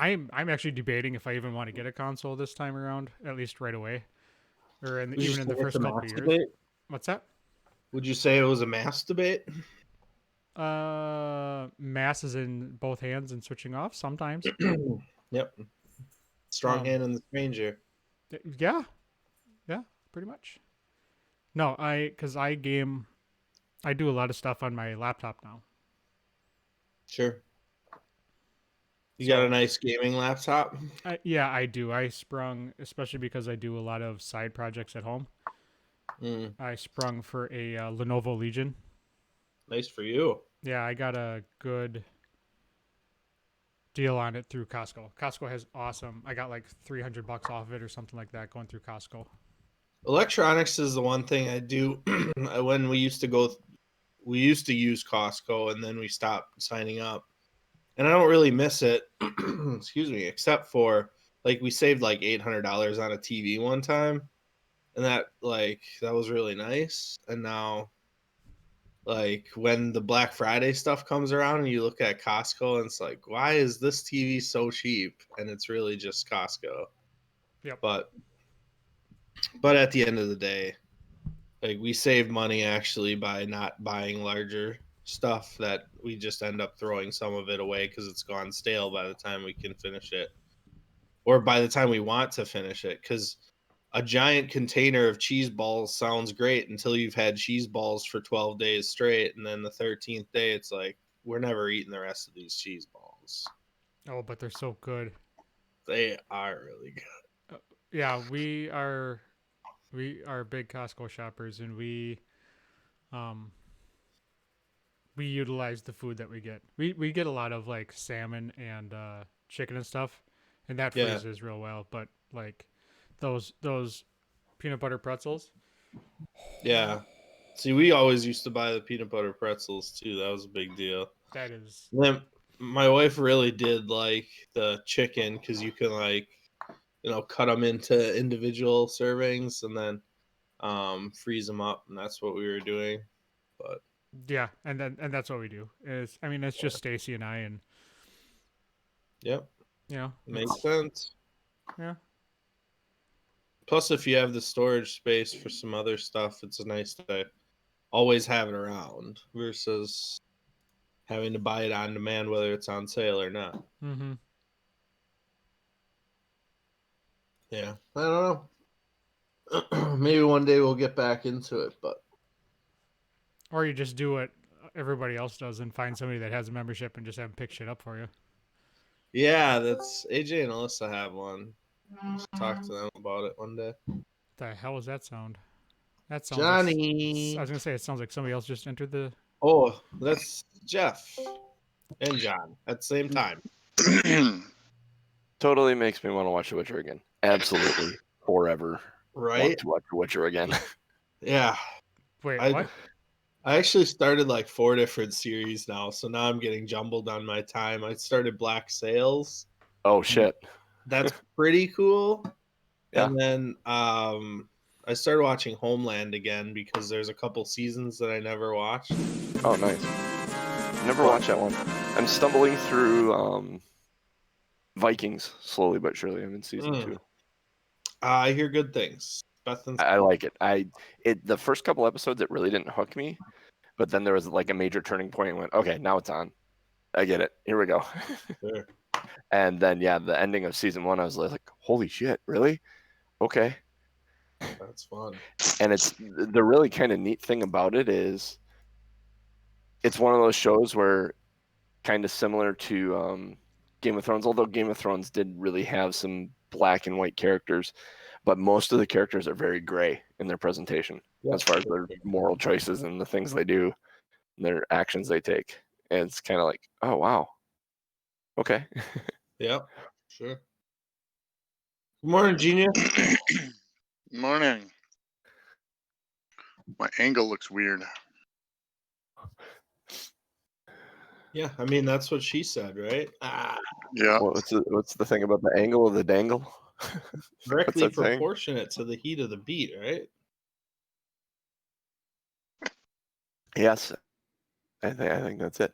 I'm actually debating if I even want to get a console this time around, at least right away, or Would you even say in the it's a first couple of mass years. debate? What's that? Would you say it was a mass debate? Mass is in both hands and switching off sometimes. Yep. Strong Um, hand in the stranger. yeah, yeah, pretty much. No, because I game, I do a lot of stuff on my laptop now. Sure. You got a So nice gaming laptop? yeah, I do. I sprung, especially because I do a lot of side projects at home. Mm, I sprung for a Lenovo Legion. nice for you. Yeah, I got a good deal on it through Costco. Costco has awesome. I got like $300 off of it or something like that going through Costco. Electronics is the one thing I do when we used to use Costco and then we stopped signing up. And I don't really miss it, excuse me, except for like we saved like $800 on a TV one time, and that was really nice. And now like when the Black Friday stuff comes around and you look at Costco and it's like, why is this TV so cheap? And it's really just Costco. Yep. But but at the end of the day, like we save money actually by not buying larger stuff that we just end up throwing some of it away because it's gone stale by the time we can finish it, or by the time we want to finish it, because a giant container of cheese balls sounds great until you've had cheese balls for 12 days straight, and then the 13th day it's like we're never eating the rest of these cheese balls. Oh, but they're so good. They are really good. Yeah, we are big Costco shoppers, and um we utilize the food that we get. We get a lot of like salmon and chicken and stuff, and that Yeah, freezes real well. But like those peanut butter pretzels. yeah. See, we always used to buy the peanut butter pretzels too. That was a big deal. That is Then my wife really did like the chicken because you can like cut them into individual servings and then freeze them up, and that's what we were doing. But yeah, and that's what we do. Is I mean it's just Stacy and I, and yep, makes it's sense. yeah. Plus, if you have the storage space for some other stuff, it's nice to always have it around versus having to buy it on demand, whether it's on sale or not. Mm-hmm. Yeah, I don't know. Maybe one day we'll get back into it, but Or you just do what everybody else does and find somebody that has a membership and just have them pick shit up for you. yeah, that's AJ and Alyssa have one. Just talk to them about it one day. What the hell is that sound? That sounds like I Johnny. was gonna say it sounds like somebody else just entered the. Oh, that's Jeff and John at the same time. Totally makes me want to watch The Witcher again. Absolutely. Forever. Right? Want to watch The Witcher again. Yeah. Wait, I what? I actually started like 4 different series now, so now I'm getting jumbled on my time. I started Black Sails. Oh, shit. That's pretty cool. Yeah. And then I started watching Homeland again because there's a couple seasons that I never watched. Oh, nice. Never watched that one. I'm stumbling through Vikings slowly but surely. I'm in season 2. I hear good things. I like it. The first couple episodes, it really didn't hook me, but then there was like a major turning point and went, okay, now it's on. I get it. Here we go. Sure. And then, yeah, the ending of season 1, I was like, holy shit, really? Okay. That's fun. And it's the really kind of neat thing about it is it's one of those shows where kind of similar to Game of Thrones, although Game of Thrones did really have some black and white characters, but most of the characters are very gray in their presentation as far as their moral choices and the things they do and their actions they take. And it's kind of like, oh, wow. Okay. Yep. Sure. Good morning, Genius. Morning. My angle looks weird. Yeah, I mean that's what she said, right? Yeah. What's the thing about the angle of the dangle? Directly What's that saying? proportionate to the heat of the beat, right? Yes, I think that's it.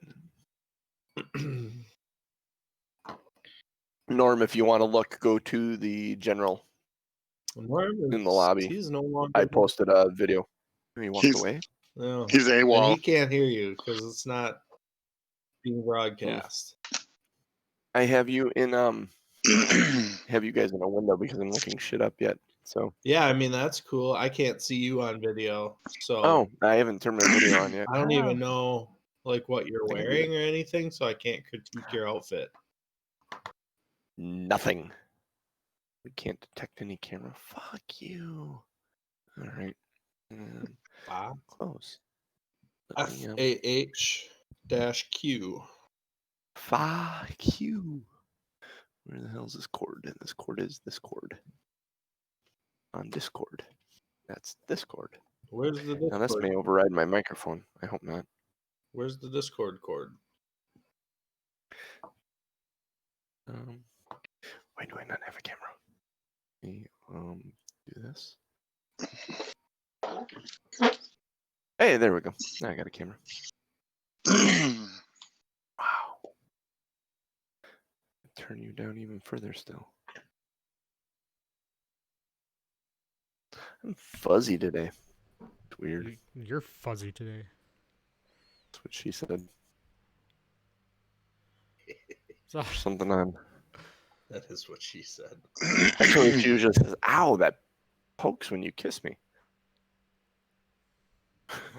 Norm, if you want to look, go to the general in the lobby. He's no longer. I posted a video. He walked He's- away. No. He's And AWOL. he can't hear you because it's not being broadcast. I have you in have you guys in a window because I'm looking shit up yet. So Yeah, I mean that's cool. I can't see you on video, so oh, I haven't turned my video on yet. I don't even know like what you're I can do wearing or anything, so I can't critique your outfit. Nothing. We can't detect any camera. Fuck you. All right. Bob Close. Let me, FAH-Q. Fuck you. Where the hell is this cord? And this cord is this cord. On Discord. That's this cord. Where's the Now this Discord? may override my microphone. I hope not. Where's the Discord cord? Why do I not have a camera? Let me do this. Hey, there we go. Now I got a camera. Wow. Turn you down even further still. I'm fuzzy today. It's weird. You're fuzzy today. That's what she said. So, Something on. That is what she said. Actually, she just says, "Ow, that pokes when you kiss me."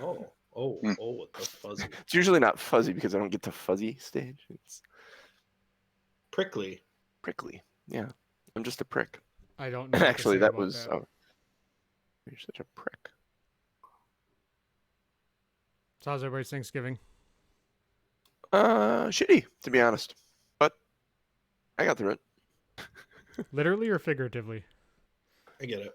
Oh, what the fuzzy. It's usually not fuzzy because I don't get to fuzzy stage. It's Prickly. prickly. Yeah, I'm just a prick. I don't know. And what to actually, say that about was. that. Oh, you're such a prick. So how's everybody's Thanksgiving? Shitty, to be honest, but I got through it. Literally or figuratively? I get it.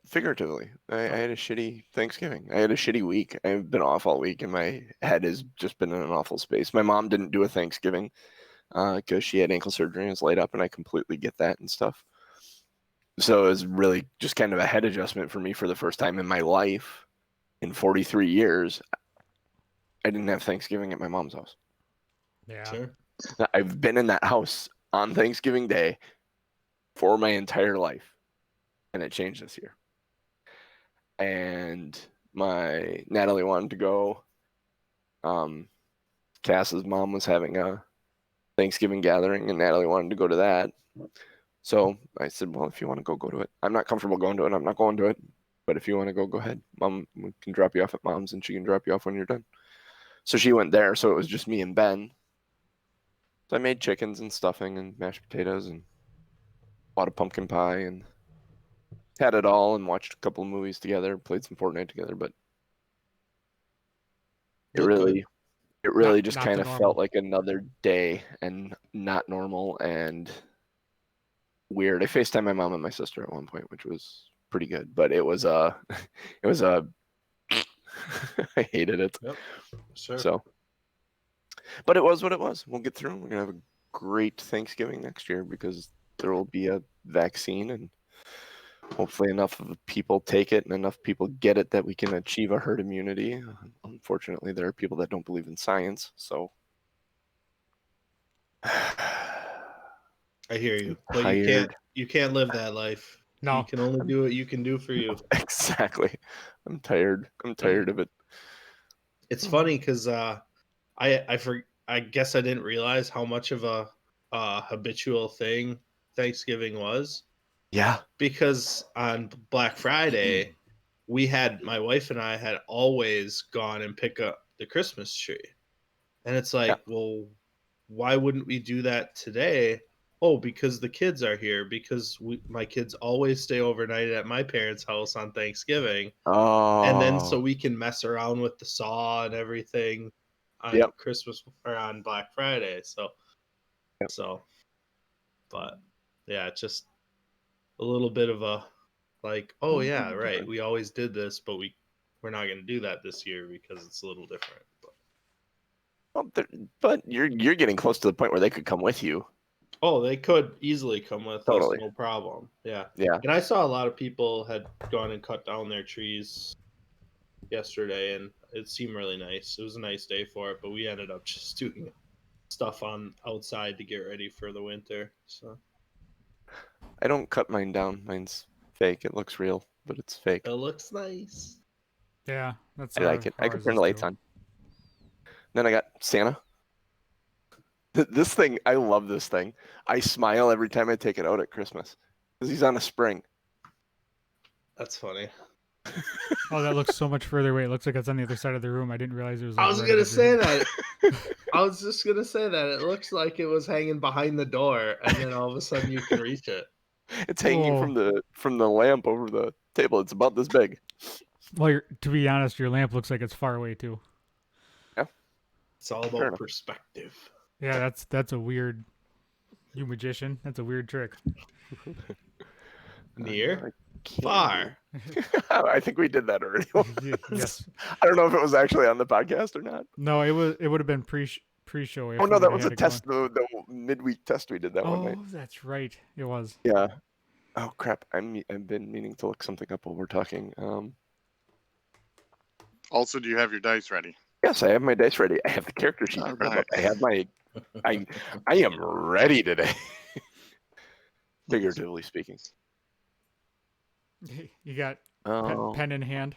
Figuratively, I had a shitty Thanksgiving. I had a shitty week. I've been off all week, and my head has just been in an awful space. My mom didn't do a Thanksgiving because she had ankle surgery and was laid up, and I completely get that and stuff. So it was really just kind of a head adjustment for me for the first time in my life in 43 years. I didn't have Thanksgiving at my mom's house. Yeah. Sure. I've been in that house on Thanksgiving Day for my entire life, and it changed this year. And my Natalie wanted to go. Cass's mom was having a Thanksgiving gathering, and Natalie wanted to go to that. So I said, well, if you want to go, go to it. I'm not comfortable going to it. I'm not going to it. But if you want to go, go ahead. Mom can drop you off at mom's, and she can drop you off when you're done. So she went there. So it was just me and Ben. So I made chickens and stuffing and mashed potatoes and bought a pumpkin pie and had it all and watched a couple of movies together, played some Fortnite together. But it Look really Not- just not kind the of normal. felt like another day and not normal and weird. I FaceTimed my mom and my sister at one point, which was pretty good, but it was I hated it. Yep. Sure. So, but it was what it was. We'll get through. We're gonna have a great Thanksgiving next year because there will be a vaccine and hopefully enough of people take it and enough people get it that we can achieve a herd immunity. Unfortunately, there are people that don't believe in science, so I hear you. I'm But tired. you can't live that life. No. You can only do what you can do for you. Exactly. I'm tired. I'm tired of it. It's funny because I guess I didn't realize how much of a habitual thing Thanksgiving was, Yeah. because on Black Friday my wife and I had always gone and pick up the Christmas tree, and it's like, well, why wouldn't we do that today? Oh, because the kids are here. Because my kids always stay overnight at my parents' house on Thanksgiving. And then so Oh. we can mess around with the saw and everything on Yep. Christmas or on Black Friday. So, but yeah, it's just a little bit of a like, oh yeah, right. We always did this, but we're not going to do that this year because it's a little different. But you're getting close to the point where they could come with you. Oh, they could easily come with Totally. us, no problem. Yeah. Yeah. And I saw a lot of people had gone and cut down their trees yesterday, and it seemed really nice. It was a nice day for it, but we ended up just doing a stuff on outside to get ready for the winter. So I don't cut mine down. Mine's fake. It looks real, but it's fake. it looks nice. Yeah, that's I like it. I how can ours turn is the lights too. on. Then I got Santa. This thing, I love this thing. I smile every time I take it out at Christmas because he's on a spring. That's funny. Oh, that looks so much further away. It looks like it's on the other side of the room. I didn't realize it was. Like, I was right gonna above your say head. that. I was just gonna say that. It looks like it was hanging behind the door, and then all of a sudden you can reach it. It's hanging Whoa. from the lamp over the table. It's about this big. Well, to be honest, your lamp looks like it's far away too. It's all Fair about enough. perspective. Yeah, that's a weird. You magician. That's a weird trick. Near, Can't far. do. I think we did that already. Yes. I don't know if it was actually on the podcast or not. No, it would have been pre-show. If Oh we no, that would've was had a it going. test. The midweek test we did that one night. Oh, that's right. It was. Yeah. Oh crap! I've been meaning to look something up while we're talking. Also, do you have your dice ready? Yes, I have my dice ready. I have the character sheet. All pulled up. right. I have my. I am ready today. Figuratively speaking. You got Oh, pen in hand,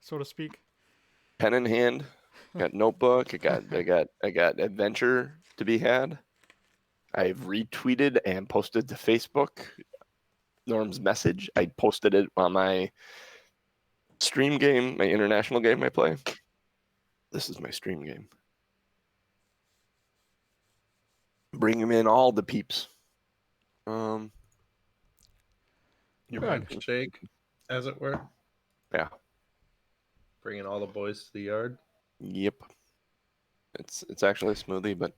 so to speak. pen in hand. Got notebook. I got adventure to be had. I've retweeted and posted to Facebook Norm's message. I posted it on my stream game, my international game I play. This is my stream game. Bring him in all the peeps. Your Good. handshake, as it were. Yeah. Bringing all the boys to the yard. Yep. It's actually a smoothie, but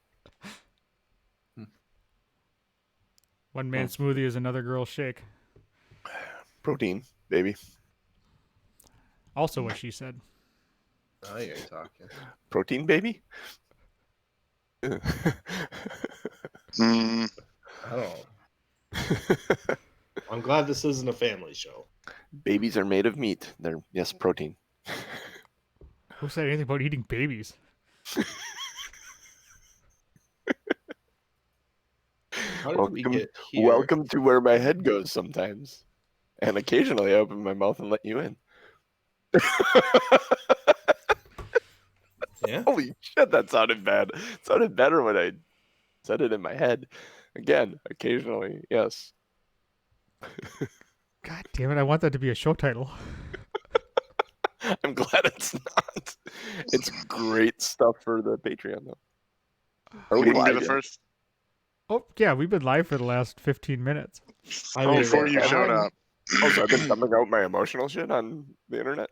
One man smoothie is another girl's shake. protein, baby. Also, what she said. Now you're talking. Protein, baby. Hmm. I don't. I'm glad this isn't a family show. Babies are made of meat. They're protein. Who said anything about eating babies? How did we get here? Welcome to where my head goes sometimes, and occasionally I open my mouth and let you in. Yeah. Holy shit, that sounded bad. It sounded better when I said it in my head. Again, occasionally, yes. God damn it! I want that to be a show title. I'm glad it's not. It's great stuff for the Patreon, though. Are we You can live do the yet? first Oh yeah, we've been live for the last 15 minutes. I mean, before you yeah. showed up. Oh, so I've been dumping out my emotional shit on the internet?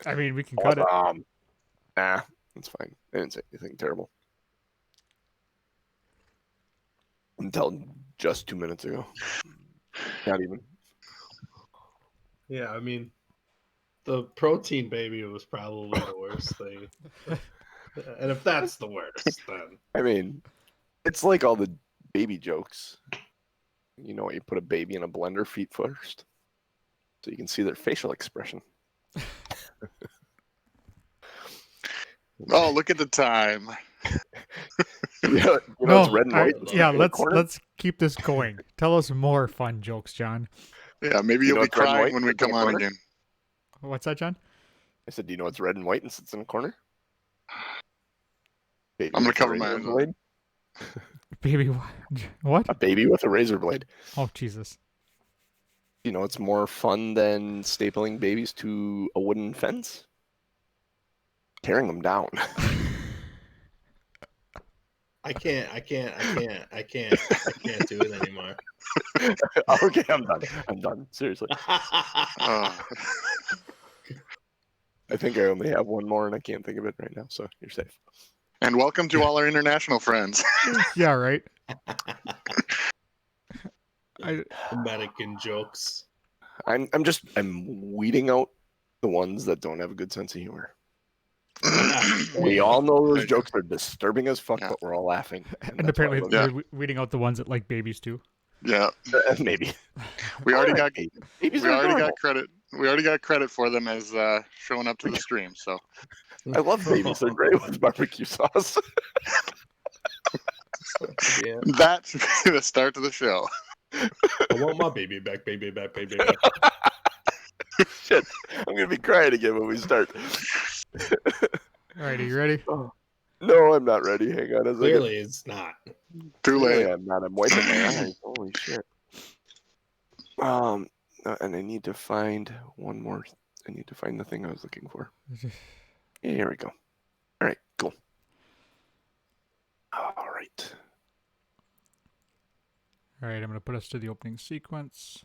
I mean, we can cut it. Nah, it's fine. I didn't say anything terrible. Until just 2 minutes ago. Not even. Yeah, I mean, the protein baby was probably the worst thing. And if that's the worst, then I mean, it's like all the baby jokes. You know, you put a baby in a blender feet first, so you can see their facial expression. Oh, look at the time. It's red and white. right, yeah, in the let's corner. let's keep this going. Tell us more fun jokes, John. Yeah, maybe You you'll know be it's red and crying white when we sits in come the on corner? again. What's that, John? I said, do you know it's red and white and sits in a corner? Baby I'm gonna with a cover my razor eyes. blade. Baby, what? A baby with a razor blade. Oh Jesus! You know, it's more fun than stapling babies to a wooden fence. Tearing them down. I can't do it anymore. Okay, I'm done. Seriously. Oh. I think I only have one more and I can't think of it right now, so you're safe. And welcome to all our international friends. Yeah, right. I American jokes. I'm weeding out the ones that don't have a good sense of humor. We all know those Right. jokes are disturbing as fuck, Yeah. but we're all laughing. and apparently that's why I Yeah. you're weeding out the ones that like babies too. Yeah, love it. Maybe. we already got Babies we are already adorable. got credit. We already got credit for them as showing up to the stream. So I love babies. They're great with barbecue sauce. Yeah. that should be the start to the show. I want my baby back, baby back, baby back. Shit, I'm gonna be crying again when we start. All right, are you ready? Oh. No, I'm not ready. Hang on a second. Clearly, it's not. Too Clearly late. I'm not. I'm wiping my eyes. Holy shit. And I need to find one more. I need to find the thing I was looking for. Here we go. All right, cool. All right. All right, I'm going to put us to the opening sequence.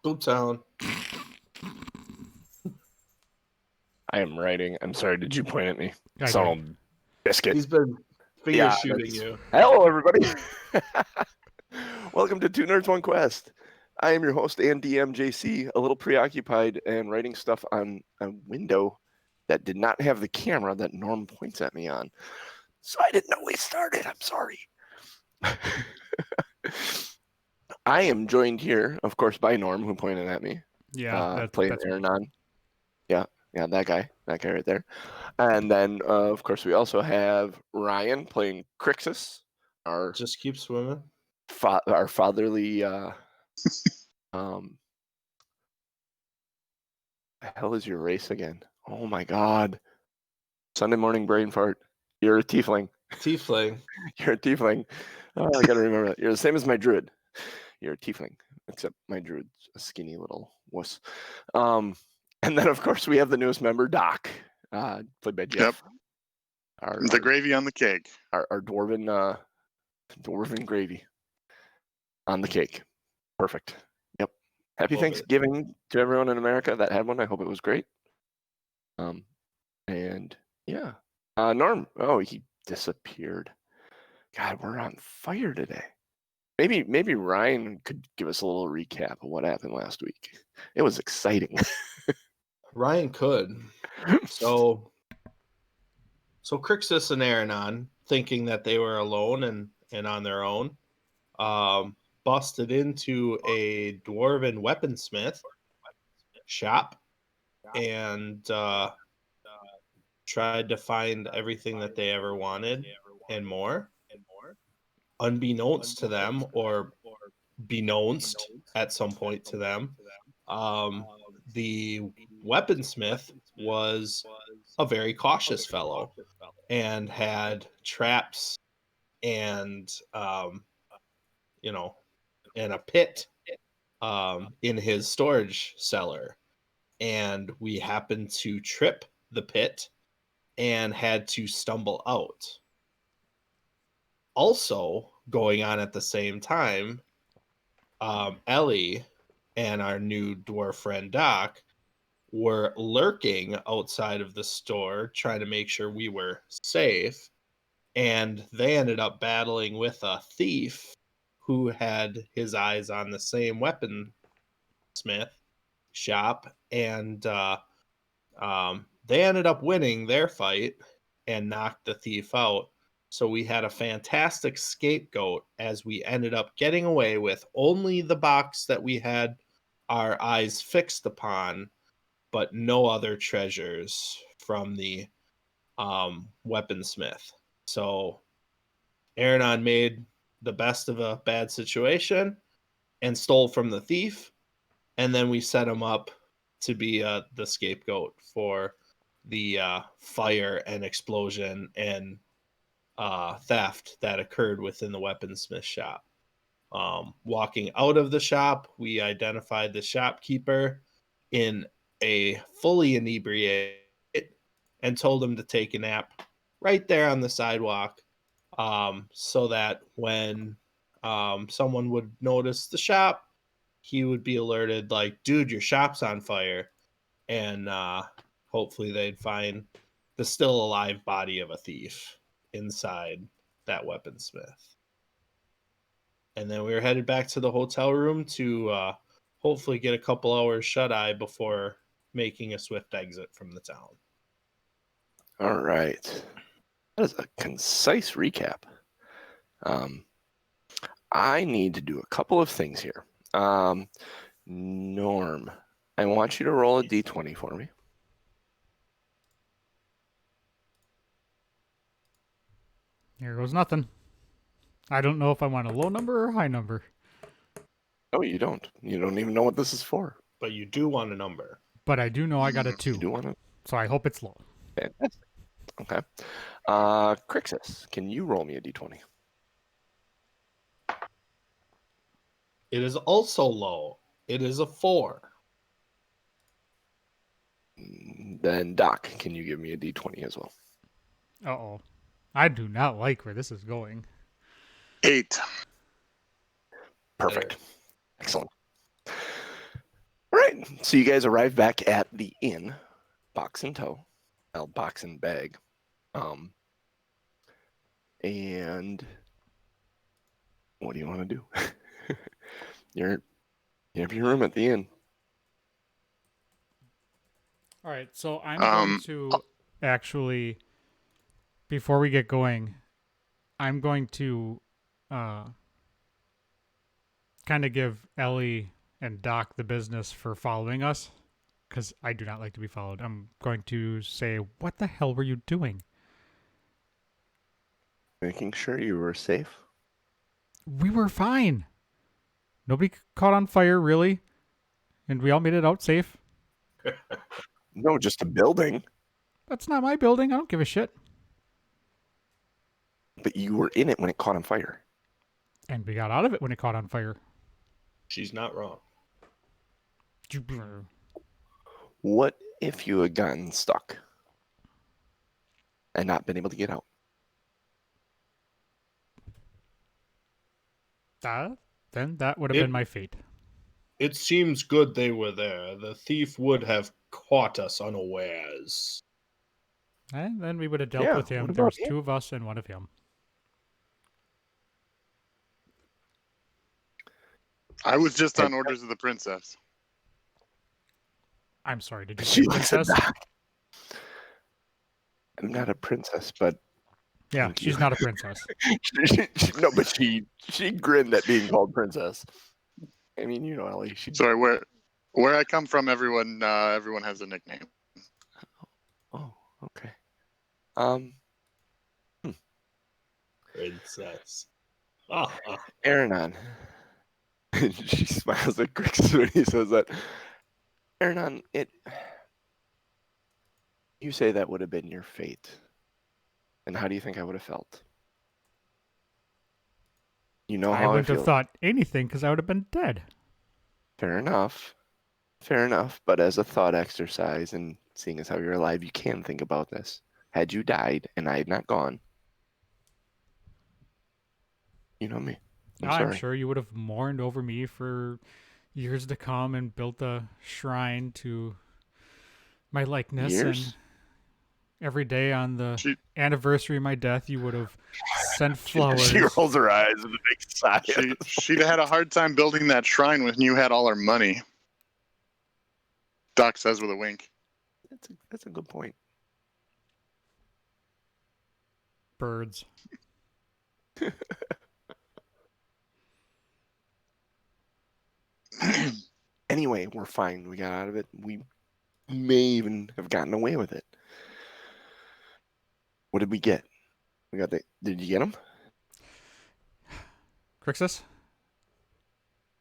Boomtown. I am writing. I'm sorry. Did you point at me? I did. Son biscuit. He's been finger Yeah, shooting that's- you. Hello, everybody. Welcome to Two Nerds One Quest. I am your host and DM JC, a little preoccupied and writing stuff on a window that did not have the camera that Norm points at me on. So I didn't know we started. I'm sorry. I am joined here, of course, by Norm, who pointed at me. Yeah, Playing that's Aaron on. Yeah, that guy right there. And then, of course, we also have Ryan playing Crixus, our Just keep swimming. our fatherly. The hell is your race again? Oh my God! Sunday morning brain fart. You're a tiefling. Tiefling. You're a tiefling. Oh, I gotta remember that. You're the same as my druid. You're a tiefling, except my druid's a skinny little wuss. And then, of course, we have the newest member, Doc, played by Jeff. Yep. The gravy on the cake. Our dwarven gravy on the cake. Perfect. Yep. Happy Love it. Thanksgiving to everyone in America that had one. I hope it was great. And yeah. Norm. Oh, he disappeared. God, we're on fire today. Maybe Ryan could give us a little recap of what happened last week. It was exciting. Ryan could. So Crixus and Aranon, thinking that they were alone and on their own, busted into a dwarven weaponsmith shop and tried to find everything that they ever wanted and more. Unbeknownst to them, or beknownst at some point to them, the weaponsmith was a very cautious fellow and had traps and and a pit in his storage cellar, and we happened to trip the pit and had to stumble out. Also going on at the same time, Ellie and our new dwarf friend Doc were lurking outside of the store trying to make sure we were safe, and they ended up battling with a thief who had his eyes on the same weaponsmith shop, and they ended up winning their fight and knocked the thief out. So we had a fantastic scapegoat as we ended up getting away with only the box that we had our eyes fixed upon, but no other treasures from the weaponsmith. So Aranon made the best of a bad situation and stole from the thief, and then we set him up to be the scapegoat for the fire and explosion and theft that occurred within the weaponsmith shop. Walking out of the shop, we identified the shopkeeper in a fully inebriated and told him to take a nap right there on the sidewalk so that when someone would notice the shop, he would be alerted, like, dude, your shop's on fire. And hopefully they'd find the still alive body of a thief inside that weaponsmith. And then we were headed back to the hotel room to hopefully get a couple hours shut-eye before making a swift exit from the town. All right. That is a concise recap. I need to do a couple of things here. Norm, I want you to roll a d20 for me. Here goes nothing. I don't know if I want a low number or a high number. No, you don't. You don't even know what this is for. But you do want a number. But I do know I got a 2. You do want to. So I hope it's low. Fantastic. Okay. Crixus, can you roll me a d20? It is also low. It is a 4. Then Doc, can you give me a d20 as well? Uh-oh. I do not like where this is going. 8. Perfect. Excellent. All right. So you guys arrive back at the inn, box in tow, well, box in bag. And what do you want to do? You have your room at the inn. All right, so I'm going to actually, before we get going, I'm going to kind of give Ellie and Doc the business for following us, because I do not like to be followed. I'm going to say, what the hell were you doing? Making sure you were safe. We were fine. Nobody caught on fire, really, and we all made it out safe. No, just a building. That's not my building. I don't give a shit. But you were in it when it caught on fire. And we got out of it when it caught on fire. She's not wrong. What if you had gotten stuck and not been able to get out? Then that would have been my fate. It seems good they were there. The thief would have caught us unawares. And then we would have dealt Yeah, with him. what There was about him? 2 of us and 1 of him. I was just on orders of the princess. I'm sorry, did you She say looks at princess? Doc. I'm not a princess, but Yeah, Thank she's you. not a princess. no, but she grinned at being called princess. I mean, you know, Ellie. Sorry, where I come from, everyone has a nickname. Oh, okay. Princess. Aranon. She smiles at Grix when he says that. Aranon, you say that would have been your fate. And how do you think I would have felt? You know I how I wouldn't feel. have thought anything because I would have been dead. Fair enough. Fair enough. But as a thought exercise and seeing as how you're alive, you can think about this. Had you died and I had not gone, you know me. I'm I'm sorry. sure you would have mourned over me for years to come and built a shrine to my likeness. Years? And every day on the She- anniversary of my death, you would have sent flowers. She rolls her eyes with a big sigh. She'd had a hard time building that shrine when you had all her money. Doc says with a wink. That's a good point. Birds. Anyway, we're fine. We got out of it. We may even have gotten away with it. What did we get? We got the. Did you get them? Crixus?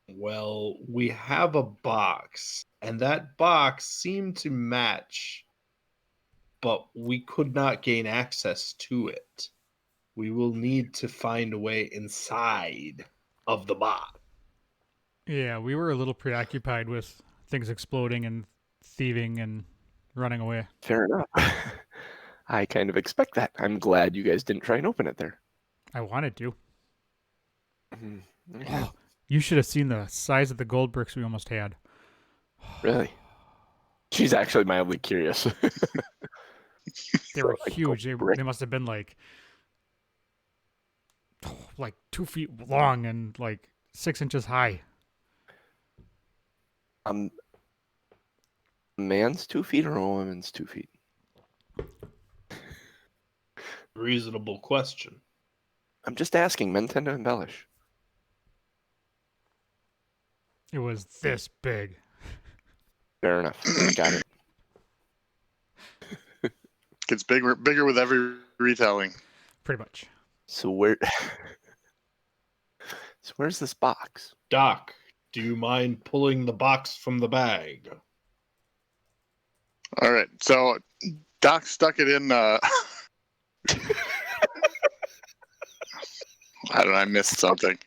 Well, we have a box, and that box seemed to match, but we could not gain access to it. We will need to find a way inside of the box. Yeah, we were a little preoccupied with things exploding and thieving and running away. Fair enough. I kind of expect that. I'm glad you guys didn't try and open it there. I wanted to. Mhm. Okay. Oh, you should have seen the size of the gold bricks we almost had. Really? She's actually mildly curious. They So, were like, huge. gold brick. They must have been like 2 feet long and like 6 inches high. A man's 2 feet or a woman's 2 feet? Reasonable question. I'm just asking. Men tend to embellish. It was this big. Fair enough. Got it. Gets bigger with every retelling. Pretty much. So where? So where's this box? Doc, do you mind pulling the box from the bag? All right, so Doc stuck it in. I don't know. I missed something.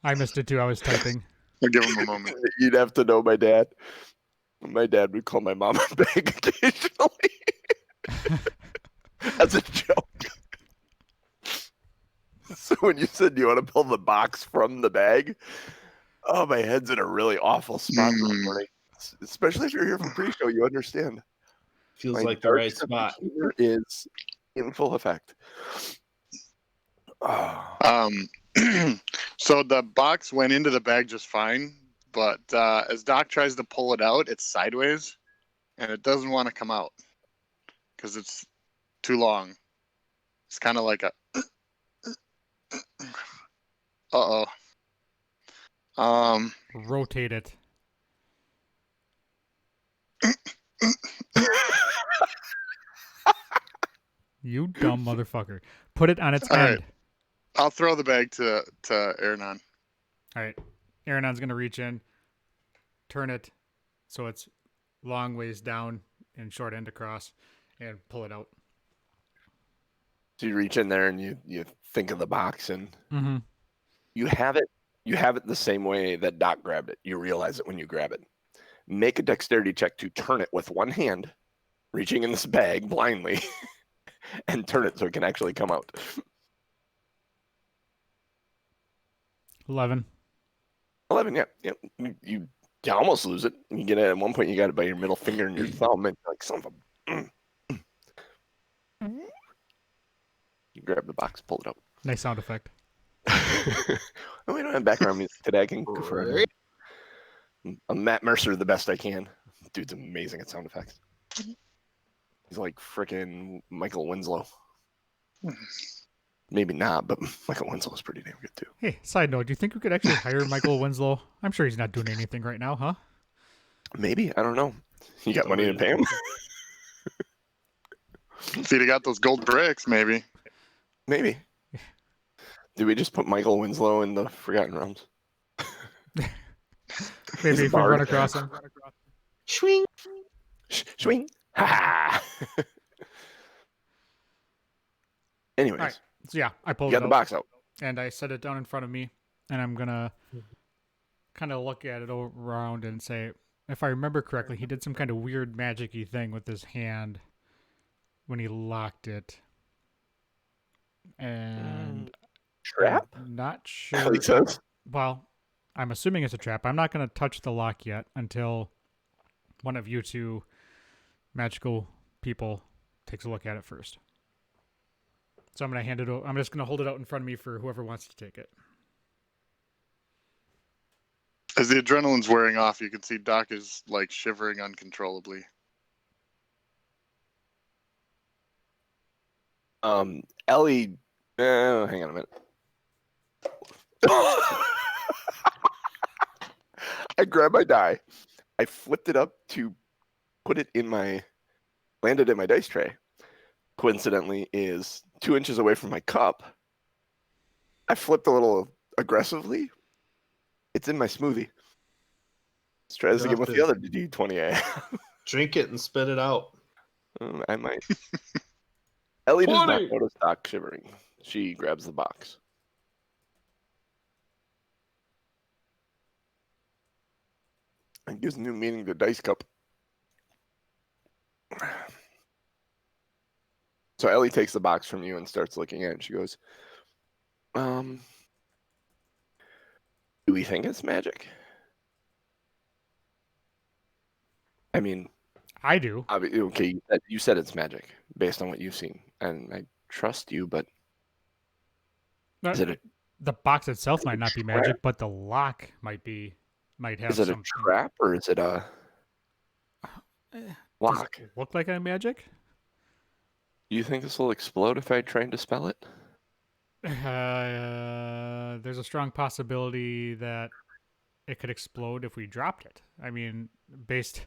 I missed it too. I was typing. I'll give him a moment. You'd have to know my dad. My dad would call my mom a bag occasionally as a joke. So when you said you want to pull the box from the bag, oh, my head's in a really awful spot this morning. Especially if you're here for pre-show, you understand. Feels My like the dark right sense of spot. humor is in full effect. Oh. So the box went into the bag just fine, but as Doc tries to pull it out, it's sideways, and it doesn't want to come out because it's too long. It's kind of like a. Uh-oh. Rotate it. You dumb motherfucker. Put it on its All end. right. I'll throw the bag to Ernan. All right. Aaronon's going to reach in, turn it so it's long ways down and short end across, and pull it out. So you reach in there and you think of the box and Mm-hmm. you have it the same way that Doc grabbed it. You realize it when you grab it. Make a dexterity check to turn it with one hand, reaching in this bag blindly, and turn it so it can actually come out. 11. 11, yeah. You almost lose it. You get it at one point, you got it by your middle finger and your thumb, and you're like, son of a... You grab the box, pull it out. Nice sound effect. We don't have background music today. I can go for it. I'm Matt Mercer the best I can. Dude's amazing at sound effects. He's like freaking Michael Winslow. Maybe not, but Michael Winslow's pretty damn good too. Hey, side note, do you think we could actually hire Michael Winslow? I'm sure he's not doing anything right now, huh? Maybe, I don't know. You got money to pay him? If he'd have got those gold bricks, maybe. Maybe. Did we just put Michael Winslow in the Forgotten Realms? Maybe if we run across him. Swing. Swing. Ha! Anyways. All right. So yeah, I pulled You it got the out, box out. and I set it down in front of me, and I'm gonna kind of look at it around and say, if I remember correctly, he did some kind of weird magic-y thing with his hand when he locked it. And Trap? I'm not sure. Makes sense. Well, I'm assuming it's a trap. I'm not going to touch the lock yet until one of you two magical people takes a look at it first. So I'm going to hand it over. I'm just going to hold it out in front of me for whoever wants to take it. As the adrenaline's wearing off, you can see Doc is like shivering uncontrollably. Ellie, hang on a minute. I grabbed my die. I flipped it up to put it landed in my dice tray. Coincidentally, is 2 inches away from my cup. I flipped a little aggressively. It's in my smoothie. Let's try this You'll again have with to- the other D20 I have. Drink it and spit it out. I might. Ellie does not 20. notice Doc shivering. She grabs the box. And gives new meaning to dice cup. So Ellie takes the box from you and starts looking at it. And she goes, "Do we think it's magic? I mean, I do. okay, you said it's magic based on what you've seen, and I trust you. But is it The box itself is it might a not be trap? magic, but the lock might have Is it a something. trap or is it a Does lock? it look like a magic? Do you think this will explode if I try and dispel it? There's a strong possibility that it could explode if we dropped it. I mean, based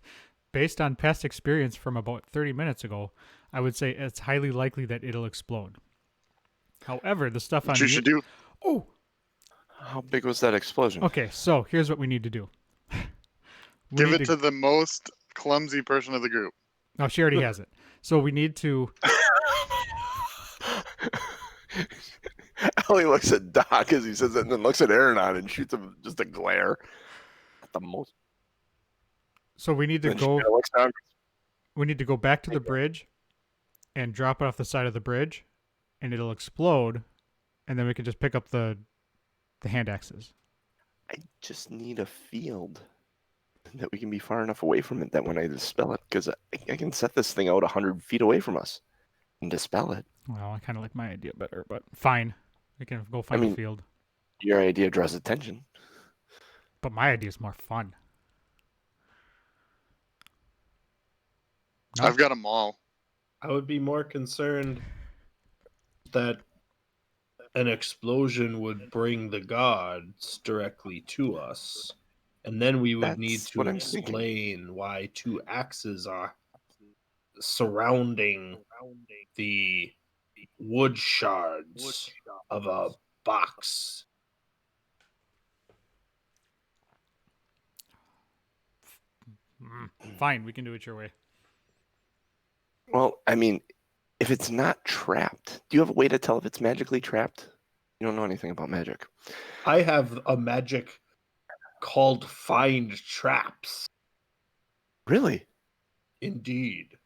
on past experience from about 30 minutes ago, I would say it's highly likely that it'll explode. However, the stuff What on you the should do? oh, How big was that explosion? okay. So here's what we need to do. Give it to the most clumsy person of the group. Oh, she already has it. So we need to. Ellie looks at Doc as he says it, and then looks at Aaron and shoots him just a glare. At the most. So we need to Then she go. kinda looks down. We need to go back to the bridge, and drop it off the side of the bridge, and it'll explode, and then we can just pick up the hand axes. I just need a field that we can be far enough away from it that when I dispel it, because I can set this thing out 100 feet away from us and dispel it. Well, I kind of like my idea better, but fine. We can go find a field. Your idea draws attention. But my idea is more fun. No? I've got them all. I would be more concerned that an explosion would bring the gods directly to us. And then we would need That's to what I'm explain why two axes are surrounding the wood shards of a box. Fine, we can do it your way. Well, I mean, if it's not trapped, do you have a way to tell if it's magically trapped? You don't know anything about magic. I have a magic called Find Traps. Really? Indeed.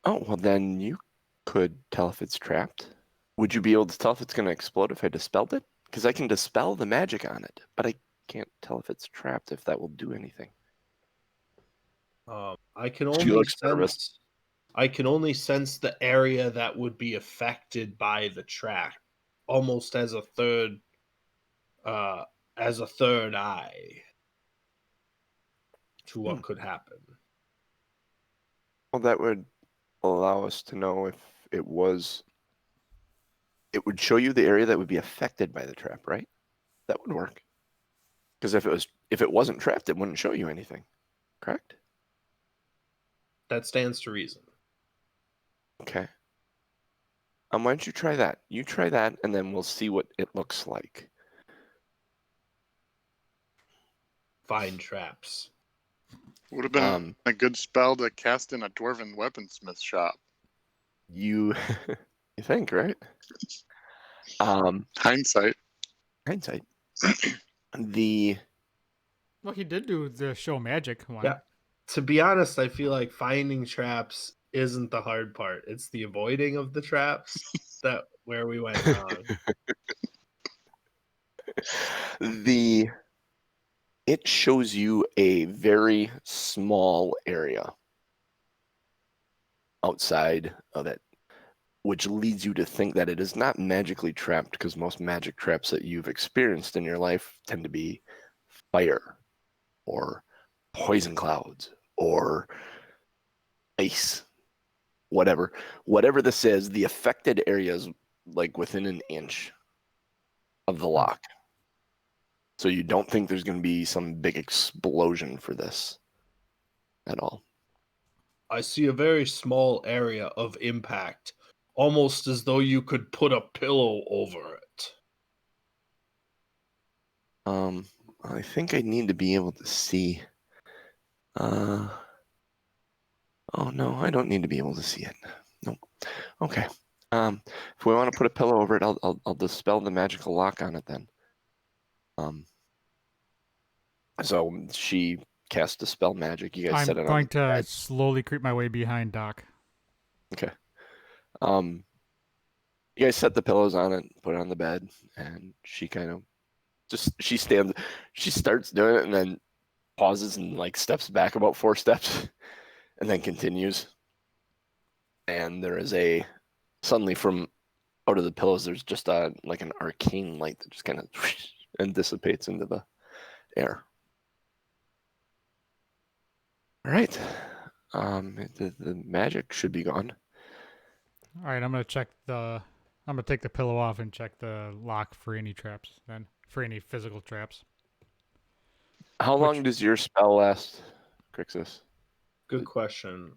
Oh, well, then you could tell if it's trapped. Would you be able to tell if it's going to explode if I dispelled it? Because I can dispel the magic on it, but I can't tell if it's trapped, if that will do anything. I can She looks nervous. sense the area that would be affected by the trap, almost as a third eye to what could happen. Well, that would allow us to know if it was. It would show you the area that would be affected by the trap, right? That would work. Because if it wasn't trapped, it wouldn't show you anything. Correct? That stands to reason. Okay. Why don't you try that? You try that, and then we'll see what it looks like. Find traps. Would have been a good spell to cast in a dwarven weaponsmith shop. You think, right? Hindsight. Well, he did do the show magic one. Yeah. To be honest, I feel like finding traps isn't the hard part. It's the avoiding of the traps where we went wrong. It shows you a very small area outside of it, which leads you to think that it is not magically trapped, because most magic traps that you've experienced in your life tend to be fire or poison clouds or ice, whatever this is. The affected area is like within an inch of the lock, so you don't think there's going to be some big explosion for this at all. I see a very small area of impact, almost as though you could put a pillow over it. I think I need to be able to see. Oh no, I don't need to be able to see it. Nope. Okay. If we want to put a pillow over it, I'll dispel the magical lock on it then. So she cast dispel magic. You guys set it on. I'm going to slowly creep my way behind Doc. Okay. You guys set the pillows on it, put it on the bed, and she kind of she starts doing it and then pauses and like steps back about 4 steps and then continues. And there is suddenly from out of the pillows, there's just like an arcane light that just kind of and dissipates into the air. All right. The magic should be gone. All right, I'm gonna take the pillow off and check the lock for any traps. Then for any physical traps. How long does your spell last, Crixus? Good question.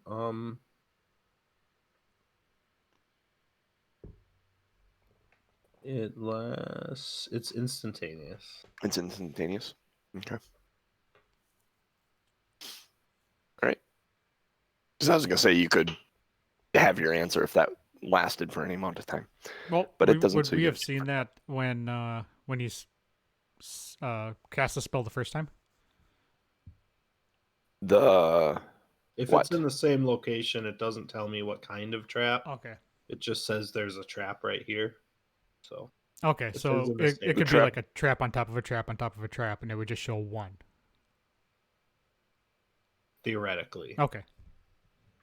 It's instantaneous. It's instantaneous. Okay. All right. Because I was gonna say you could have your answer if that lasted for any amount of time. Well, but it doesn't. Would we have seen that when he cast the spell the first time? If it's in the same location, it doesn't tell me what kind of trap. Okay. It just says there's a trap right here. So. Okay, so it could be like a trap on top of a trap on top of a trap, and it would just show one. Theoretically. Okay.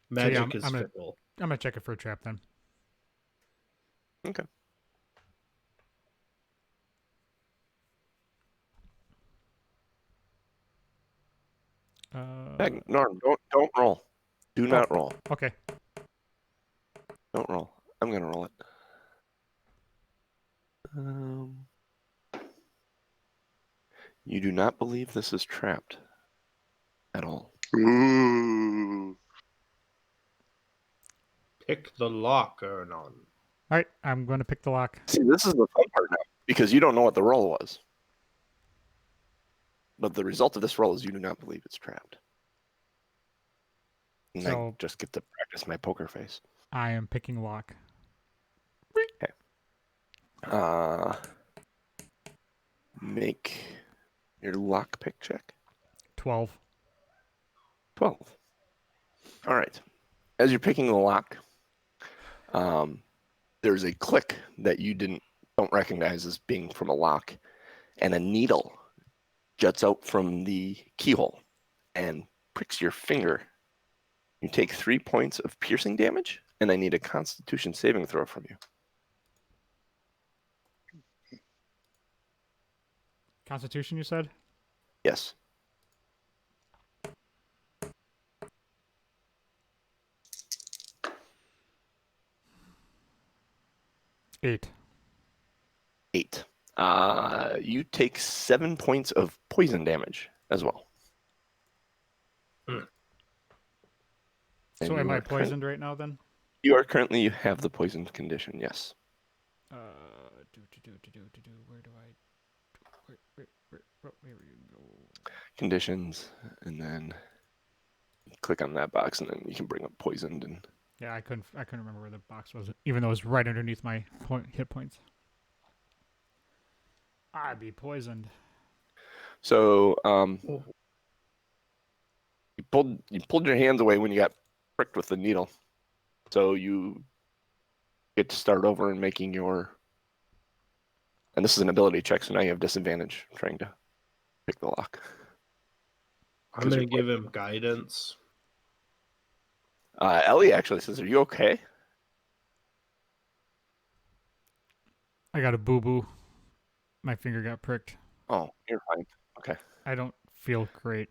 Magic is fickle. I'm gonna check it for a trap then. Okay. Norm, don't roll. Do not roll. Okay. Don't roll. I'm gonna roll it. You do not believe this is trapped at all. Ooh. Pick the lock, Ernon. All right, I'm going to pick the lock. See, this is the fun part now, because you don't know what the roll was. But the result of this roll is you do not believe it's trapped. And I just get to practice my poker face. I am picking lock. Okay. Make your lock pick check. 12. 12. All right. As you're picking the lock, there's a click that you don't recognize as being from a lock, and a needle juts out from the keyhole and pricks your finger. You take 3 points of piercing damage, and I need a Constitution saving throw from you. Constitution, you said? Yes. Eight. You take 7 points of poison damage as well. So am I poisoned right now then? You have the poisoned condition, yes. Where do I... Where you go? Conditions, and then click on that box, and then you can bring up poisoned. And yeah, I couldn't remember where the box was, even though it was right underneath my hit points. I'd be poisoned. So you pulled your hands away when you got pricked with the needle. So you get to start over and making your... And this is an ability check, so now you have disadvantage trying to pick the lock. I'm going to give him guidance. Ellie actually says, "Are you okay?" I got a boo-boo. My finger got pricked. Oh, you're fine. Okay. I don't feel great.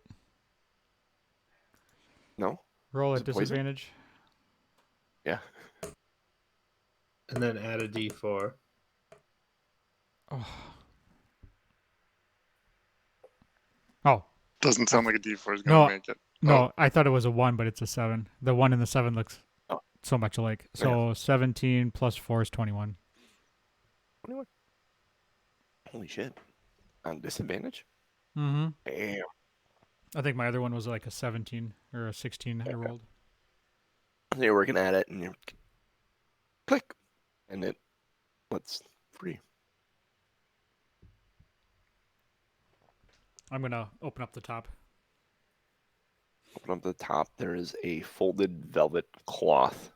No? Roll at disadvantage. Yeah. And then add a D4. Oh. Doesn't sound like a D4 is going to make it. No, I thought it was a 1, but it's a 7. The 1 and the 7 looks so much alike. So 17 plus 4 is 21. 21? Holy shit. On disadvantage? Mm-hmm. Damn. I think my other one was like a 17 or a 16 I rolled. So you're working at it, and you click, and it lets free. I'm going to open up the top. Open up the top. There is a folded velvet cloth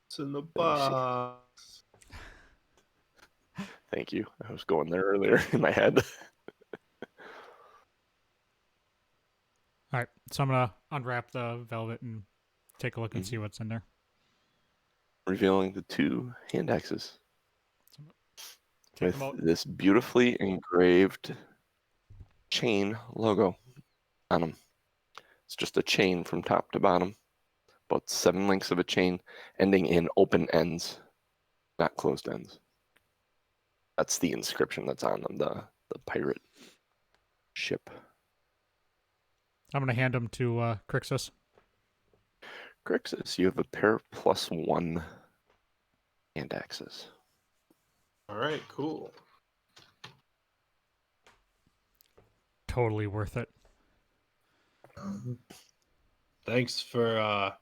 It's in the Let me see. box. Thank you. I was going there earlier in my head. All right, so I'm gonna unwrap the velvet and take a look and see what's in there. Revealing the 2 hand axes Take with them out. this beautifully engraved chain logo on them. It's just a chain from top to bottom, about 7 links of a chain ending in open ends, not closed ends. That's the inscription that's on them, the pirate ship. I'm gonna hand them to Crixus. Grixis, you have a pair of +1 hand axes. All right, cool. Totally worth it. Thanks for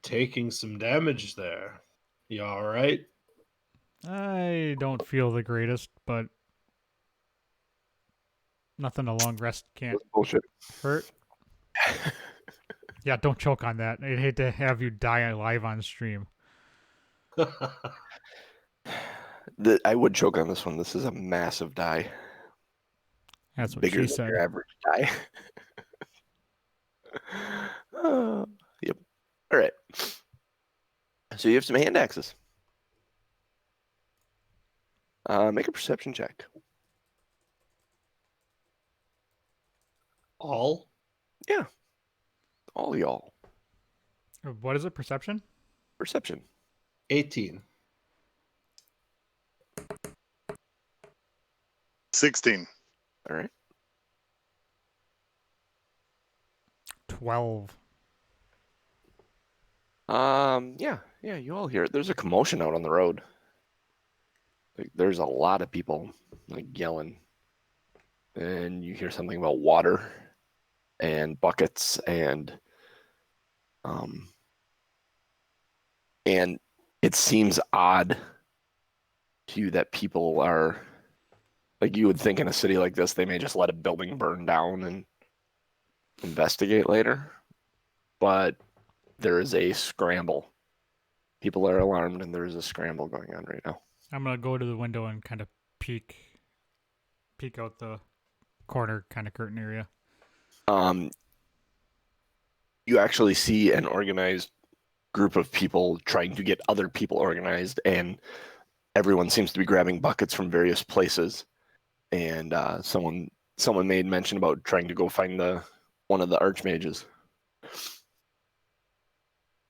taking some damage there. You all right? I don't feel the greatest, but nothing a long rest can't That's bullshit. hurt. Yeah, don't choke on that. I'd hate to have you die live on stream. I would choke on this one. This is a massive die. That's what Bigger she than said. your average die. Yep. All right. So you have some hand axes. Make a perception check. All? Yeah. All y'all. What is it? Perception? Perception. 18. 16. All right. 12. Yeah, you all hear it. There's a commotion out on the road. Like, there's a lot of people like yelling. And you hear something about water and buckets and it seems odd to you that people are like, you would think in a city like this they may just let a building burn down and investigate later, but there is a scramble. People are alarmed and there is a scramble going on right now. I'm gonna go to the window and kind of peek out the corner kind of curtain area. You actually see an organized group of people trying to get other people organized, and everyone seems to be grabbing buckets from various places. And someone made mention about trying to go find one of the archmages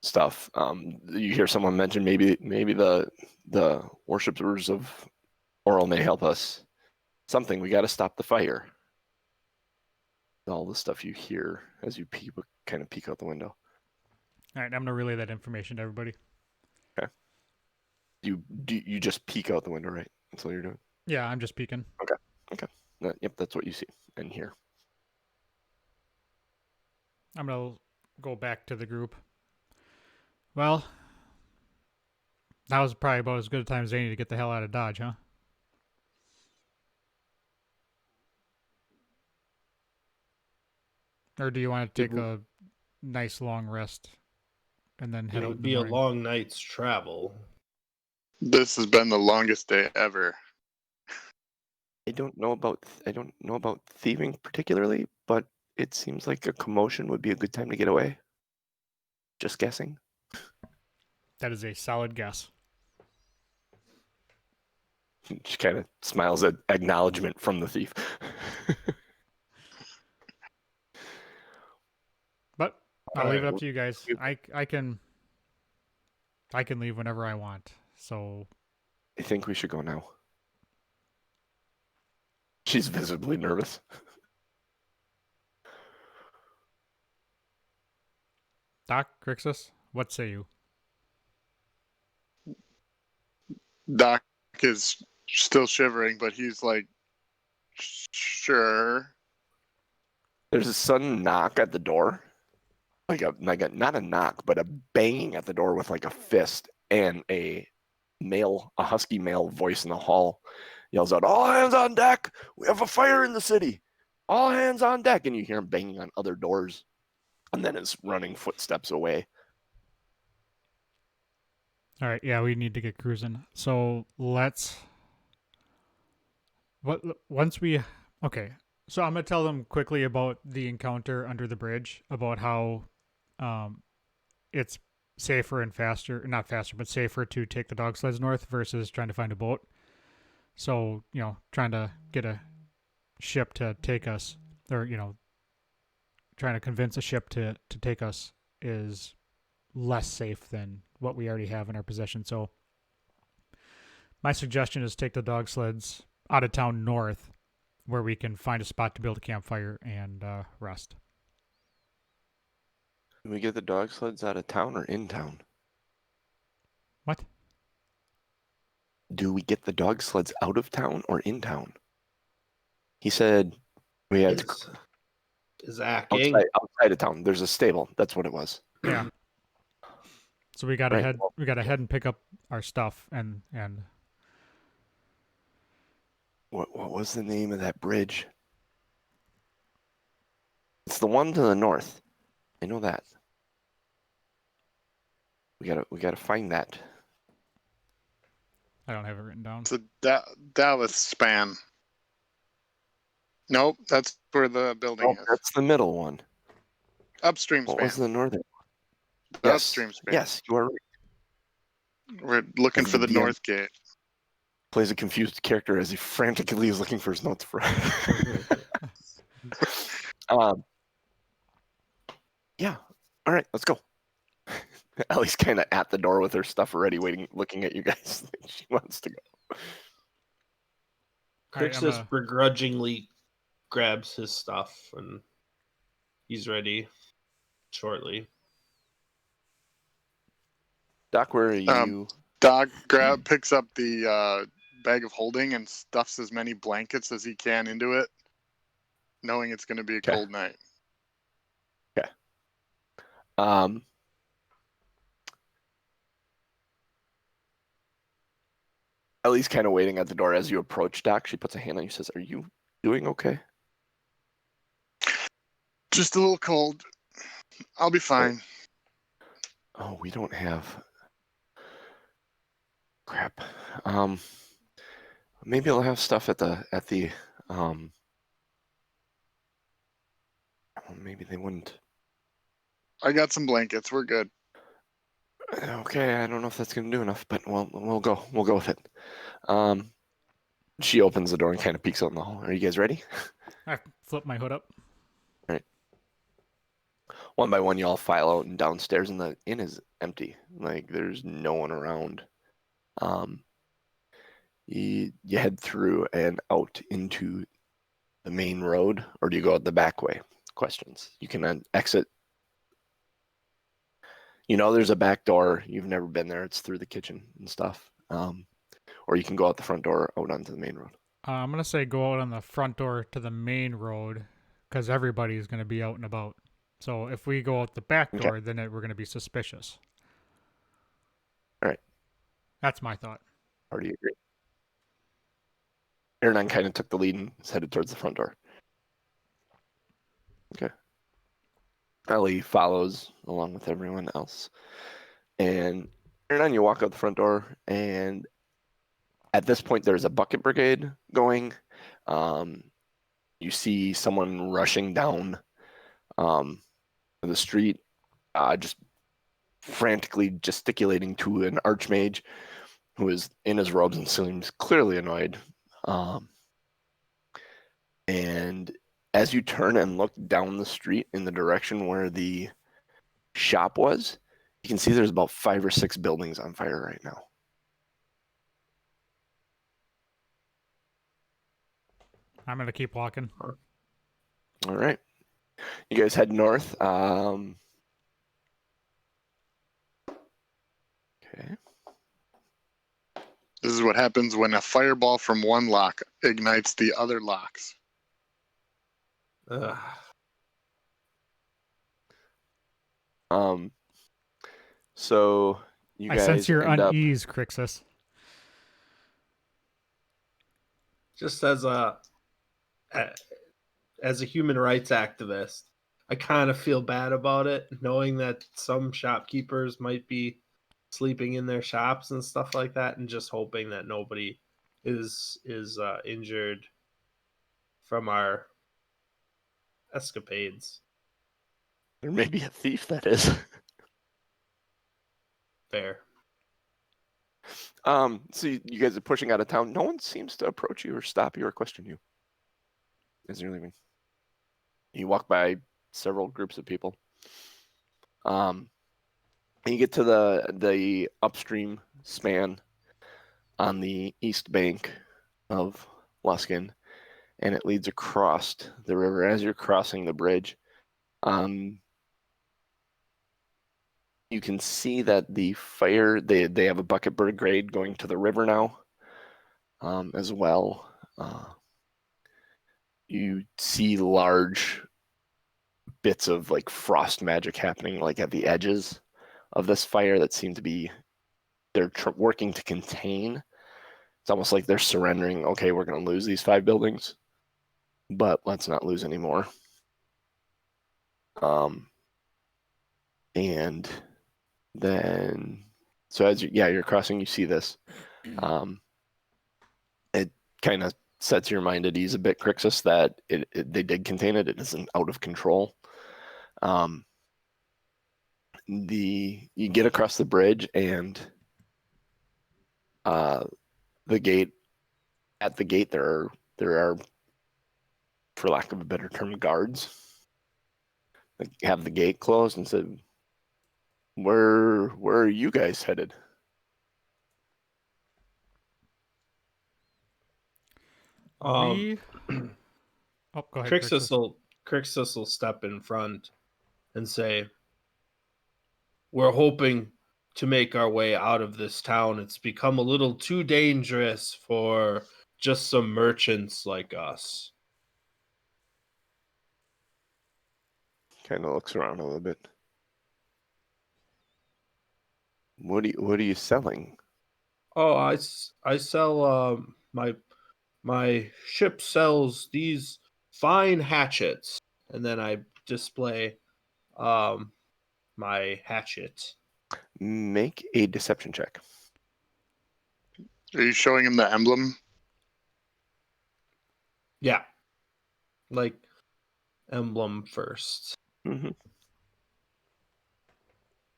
stuff. You hear someone mention maybe the worshippers of Oral may help us. Something, we got to stop the fire. All the stuff you hear as you kind of peek out the window. All right, I'm gonna relay that information to everybody. Okay. You just peek out the window, right? That's all you're doing. Yeah, I'm just peeking. Okay. Yep, that's what you see and hear. I'm gonna go back to the group. Well, that was probably about as good a time as any to get the hell out of Dodge, huh? Or do you want to take a nice long rest and then head It out would in the be a morning? long night's travel. This has been the longest day ever. I don't know about thieving particularly, but it seems like a commotion would be a good time to get away. Just guessing. That is a solid guess. She kind of smiles at acknowledgement from the thief. But I'll leave it Alright, up to you guys. I can leave whenever I want. So I think we should go now. She's visibly nervous. Doc, Crixus, what say you? Doc is still shivering, but he's like, sure. There's a sudden knock at the door. Like a not a knock, but a banging at the door with like a fist, and a husky male voice in the hall yells out, "All hands on deck! We have a fire in the city! All hands on deck!" And you hear him banging on other doors, and then his running footsteps away. All right, yeah, we need to get cruising. So let's. Once we okay, so I'm gonna tell them quickly about the encounter under the bridge, about how um, it's safer and faster, not faster, but safer to take the dog sleds north versus trying to find a boat. So trying to get a ship to take us, or trying to convince a ship to take us is less safe than what we already have in our possession. So my suggestion is take the dog sleds out of town north, where we can find a spot to build a campfire and rest. Can we get the dog sleds out of town or in town? What? Do we get the dog sleds out of town or in town? He said we had to Zach outside of town. There's a stable. That's what it was. Yeah. So we gotta Right. head. We gotta head and pick up our stuff and What was the name of that bridge? It's the one to the north. I know that. We gotta find that. I don't have it written down. So that was span. Nope, that's where the building is. That's the middle one. Upstream What span. was the northern? The Yes. upstream span. Yes, you are right. We're looking As for the the DM north gate. plays a confused character as he frantically is looking for his notes for. Yeah. All right, let's go. Ellie's kind of at the door with her stuff already, waiting, looking at you guys. She wants to go. All right, Crix I'm just begrudgingly grabs his stuff and he's ready shortly. Doc, where are you? Doc picks up the bag of holding and stuffs as many blankets as he can into it, knowing it's going to be a cold night. Okay. Ellie's kind of waiting at the door as you approach Doc. She puts a hand on you, says, "Are you doing okay?" Just a little cold. I'll be fine. Oh, we don't have. Crap. Maybe I'll have stuff at the maybe they wouldn't. I got some blankets. We're good. Okay, I don't know if that's gonna do enough, but we'll go with it. She opens the door and kind of peeks out in the hall. Are you guys ready? I flip my hood up. All right. One by one, you all file out and downstairs, and the inn is empty. Like there's no one around. You head through and out into the main road, or do you go out the back way? Questions. You can exit. There's a back door. You've never been there. It's through the kitchen and stuff. Or you can go out the front door out onto the main road. I'm gonna say go out on the front door to the main road, because everybody's gonna be out and about. So if we go out the back door, then we're gonna be suspicious. All right. That's my thought. Or do you agree? Aaron kind of took the lead and is headed towards the front door. Okay. Ellie follows along with everyone else. And Aaron, you walk out the front door, and at this point, there's a bucket brigade going. You see someone rushing down the street, just frantically gesticulating to an archmage who is in his robes and seems clearly annoyed. And as you turn and look down the street in the direction where the shop was, you can see there's about 5 or 6 buildings on fire right now. I'm gonna keep walking. All right. You guys head north. Okay. This is what happens when a fireball from one lock ignites the other locks. Ugh. So you guys I sense your end up. unease, Crixus. Just as a human rights activist, I kind of feel bad about it, knowing that some shopkeepers might be sleeping in their shops and stuff like that, and just hoping that nobody is injured from our escapades. There may be a thief, that is. Fair. So you guys are pushing out of town. No one seems to approach you or stop you or question you as you're leaving. You walk by several groups of people. And you get to the upstream span on the east bank of Luskin, and it leads across the river. As you're crossing the bridge, you can see that the fire, they have a bucket brigade going to the river now, as well. You see large bits of like frost magic happening like at the edges of this fire that seem to be, they're working to contain. It's almost like they're surrendering. Okay, we're going to lose these 5 buildings, but let's not lose any more. And then, so as you're crossing, you see this. It kind of sets your mind at ease a bit, Crixus, that they did contain it. It isn't out of control. You get across the bridge, and the gate. At the gate, there are, for lack of a better term, guards. They have the gate closed and said, "Where are you guys headed?" Oh, go ahead, Crixus will step in front and say, "We're hoping to make our way out of this town. It's become a little too dangerous for just some merchants like us." Kind of looks around a little bit. What are you selling? Oh, I sell my ship sells these fine hatchets, and then I display my hatchet. Make a deception check. Are you showing him the emblem? Yeah. Like emblem first. Mm-hmm.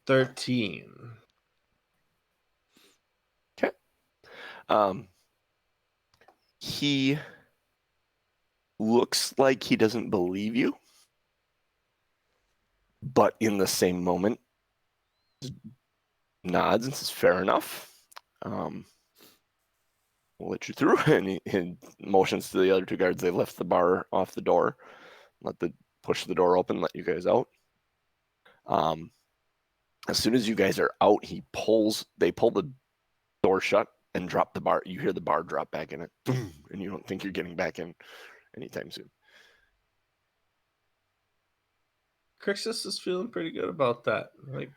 13. Okay. He looks like he doesn't believe you, but in the same moment, nods and says, "Fair enough. We'll let you through." And he motions to the other 2 guards. They lift the bar off the door, push the door open, let you guys out. As soon as you guys are out, they pull the door shut and drop the bar. You hear the bar drop back in it, and you don't think you're getting back in anytime soon. Crixus is feeling pretty good about that. Like,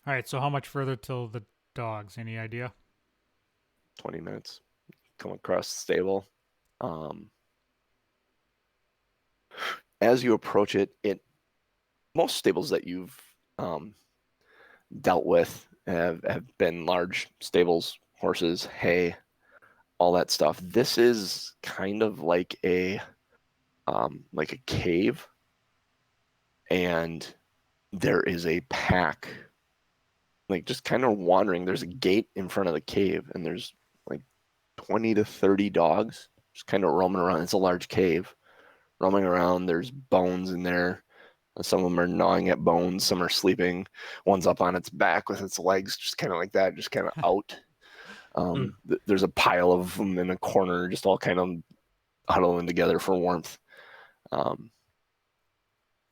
all right. So how much further till the dogs? Any idea? 20 minutes. Come across the stable. As you approach it, most stables that you've dealt with have been large stables, horses, hay, all that stuff. This is kind of like a cave, and there is a pack, like just kind of wandering. There's a gate in front of the cave, and there's like 20 to 30 dogs just kind of roaming around. It's a large cave, roaming around. There's bones in there. Some of them are gnawing at bones. Some are sleeping. One's up on its back with its legs just kind of like that, just kind of out. There's a pile of them in a corner, just all kind of huddling together for warmth.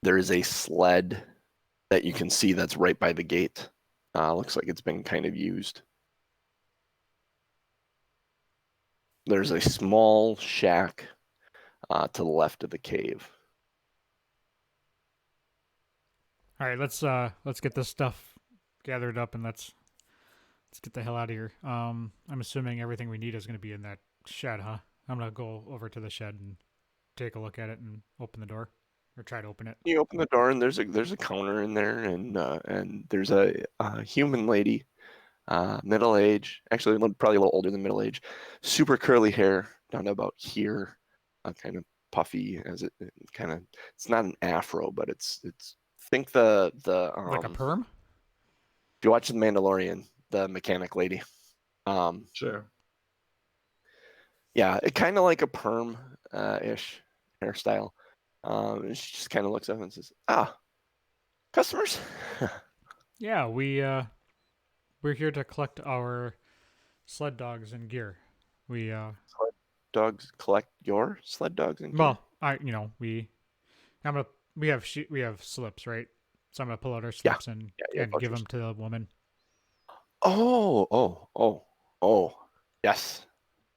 There is a sled that you can see that's right by the gate. Looks like it's been kind of used. There's a small shack to the left of the cave. All right, let's get this stuff gathered up and let's get the hell out of here. I'm assuming everything we need is going to be in that shed, huh? I'm gonna go over to the shed and take a look at it and open the door. or try to open it. You open the door and there's a counter in there, and there's a human lady, middle age, actually probably a little older than middle age, super curly hair down to about here, kind of puffy as it kind of. It's not an afro, but it's think the Like a perm? if you watch The Mandalorian, the mechanic lady, Sure. yeah, it kind of like a perm ish hairstyle. And she just kind of looks up and says, customers. Yeah, we're here to collect our sled dogs and gear. We Sled dogs collect your sled dogs and gear? well, we have slips, right? So I'm gonna pull out our slips and give vouchers. them to the woman. Oh, yes.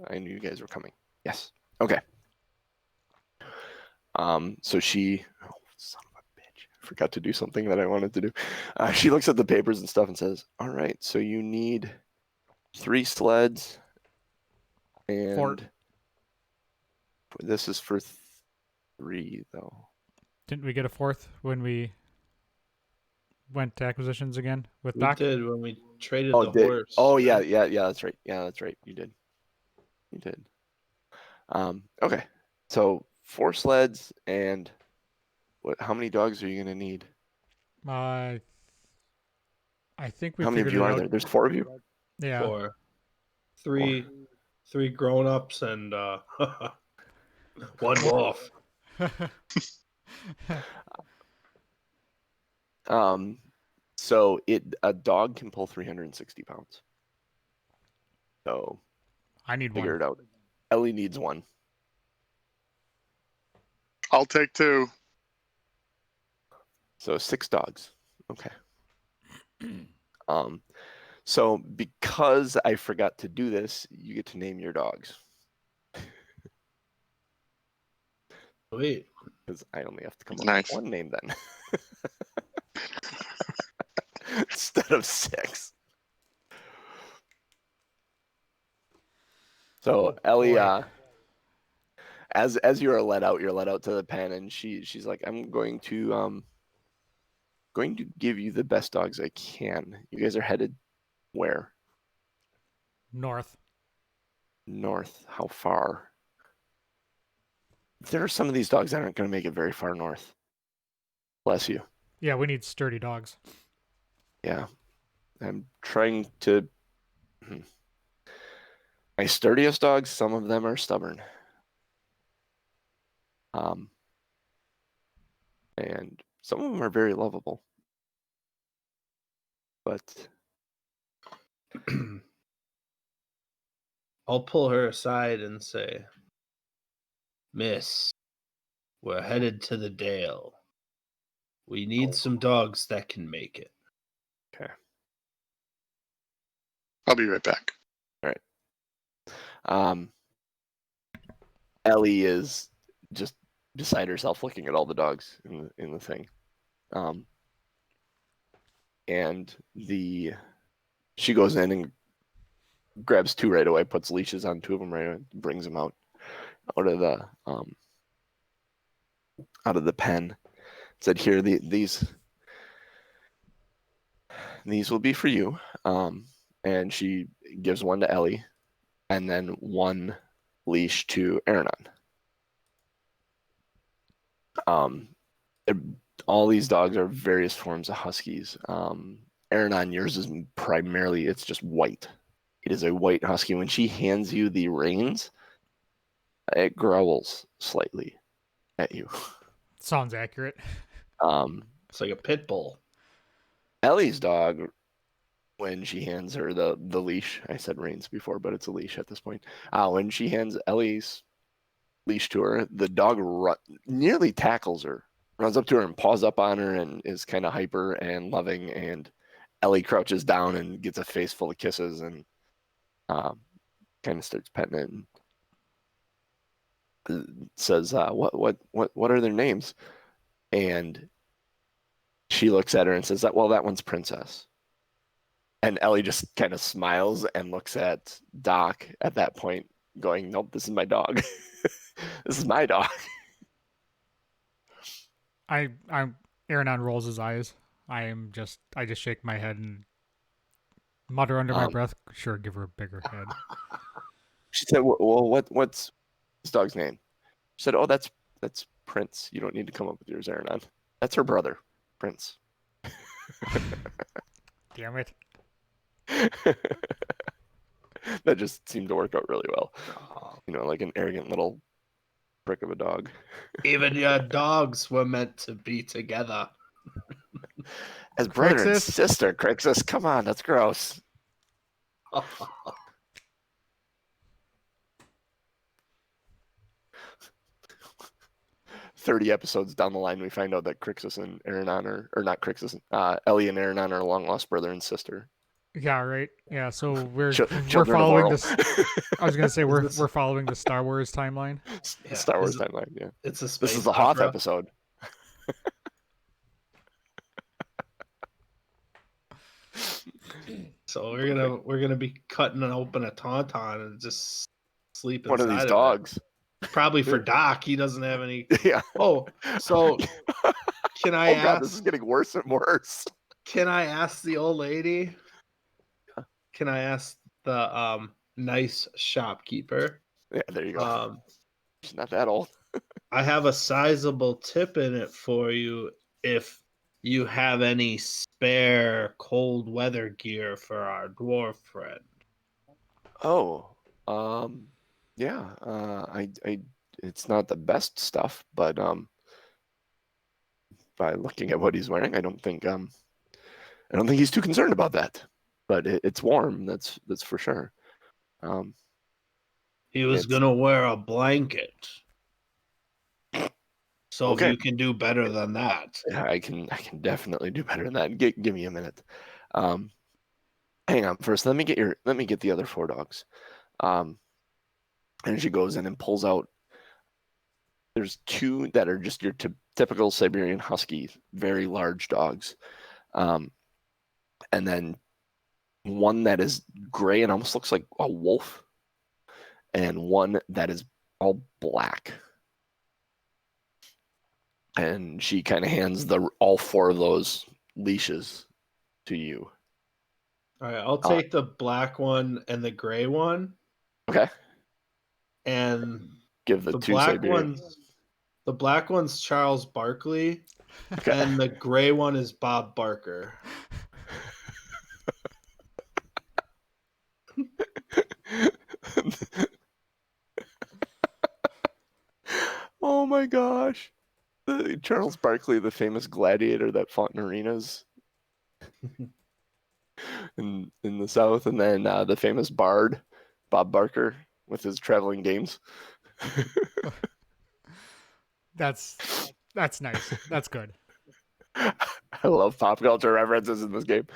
I knew you guys were coming. Yes. Okay. So she, son of a bitch, I forgot to do something that I wanted to do. She looks at the papers and stuff and says, all right, so you need 3 sleds and 4. This is for 3 though. Didn't we get a 4th when we went to acquisitions again with We Doc? did when we traded the horse. Oh yeah, that's right. Yeah, that's right. You did. Okay. So 4 sleds and how many dogs are you gonna need? I think we How many of figured you it are out. there? There's 4 of you? Yeah. 4. 3 grown-ups and one wolf. So a dog can pull 360 pounds. So I need figure one. it out. Ellie needs 1. I'll take 2. So 6 dogs. Okay. So because I forgot to do this, you get to name your dogs. Wait. Because I only have to come up Nice. with 1 name then. Instead of 6. So Ellie, boy. as you are let out, you're let out to the pen, and she's like, I'm going to give you the best dogs I can. You guys are headed where? North. North. How far? There are some of these dogs that aren't going to make it very far north. Bless you. Yeah, we need sturdy dogs. Yeah. I'm trying to. My sturdiest dogs, some of them are stubborn. And some of them are very lovable. But I'll pull her aside and say, Miss, we're headed to the Dale. We need some dogs that can make it. okay. I'll be right back. Ellie is just beside herself looking at all the dogs in the thing. And she goes in and grabs 2 right away, puts leashes on 2 of them right away, brings them out of the pen. Said, here, these will be for you. And she gives 1 to Ellie, and then 1 leash to Aranon. All these dogs are various forms of huskies. Aranon, yours is primarily, it's just white. It is a white husky. When she hands you the reins, it growls slightly at you. Sounds accurate. It's like a pit bull. Ellie's dog, when she hands her the leash, I said reins before, but it's a leash at this point. When she hands Ellie's leash to her, the dog nearly tackles her, runs up to her and paws up on her and is kind of hyper and loving, and Ellie crouches down and gets a face full of kisses and kind of starts petting it and says, what are their names? And she looks at her and says, that one's Princess. And Ellie just kind of smiles and looks at Doc at that point, going, nope, this is my dog. This is my dog. I'm Aaron rolls his eyes. I just shake my head and mutter under my breath. Sure, give her a bigger head. She said, "Well, what's this dog's name?" She said, "Oh, that's Prince. You don't need to come up with yours, Aaron. That's her brother, Prince." Damn it. That just seemed to work out really well. Like an arrogant little prick of a dog. Even your dogs were meant to be together. As brother and Crixus? sister, Crixus. Come on, that's gross. 30 episodes down the line, we find out that Crixus and Aranon or not Crixus, Ellie and Aranon are long lost brother and sister. Yeah, right. Yeah, so we're Children following of this. I was gonna say we're following the Star Wars timeline. Yeah, Star Wars timeline. Yeah, it's a space this is the Hoth opera. episode. So we're gonna be cutting open a tauntaun and just sleep One inside of these it. dogs. Probably for Doc. He doesn't have any. Yeah. Oh, so can I Oh ask? God, this is getting worse and worse. Can I ask the old lady? Can I ask the nice shopkeeper? Yeah, there you go. She's not that old. I have a sizable tip in it for you if you have any spare cold weather gear for our dwarf friend. Oh, yeah. It's not the best stuff, but by looking at what he's wearing, I don't think he's too concerned about that. But it's warm. That's for sure. He was gonna wear a blanket. So okay. if you can do better than that. Yeah, I can definitely do better than that. Give me a minute. Hang on first. Let me get the other 4 dogs. And she goes in and pulls out. There's 2 that are just your typical Siberian Husky, very large dogs. And then one that is gray and almost looks like a wolf, and one that is all black. And she kind of hands all 4 of those leashes to you. All right, I'll take the black one and the gray one. Okay. And give the 2 black Siberian. ones. The black one's Charles Barkley, okay. And the gray one is Bob Barker. Oh my gosh. Charles Barkley, the famous gladiator that fought in arenas in the South, and then the famous bard, Bob Barker, with his traveling games. That's nice. That's good. I love pop culture references in this game.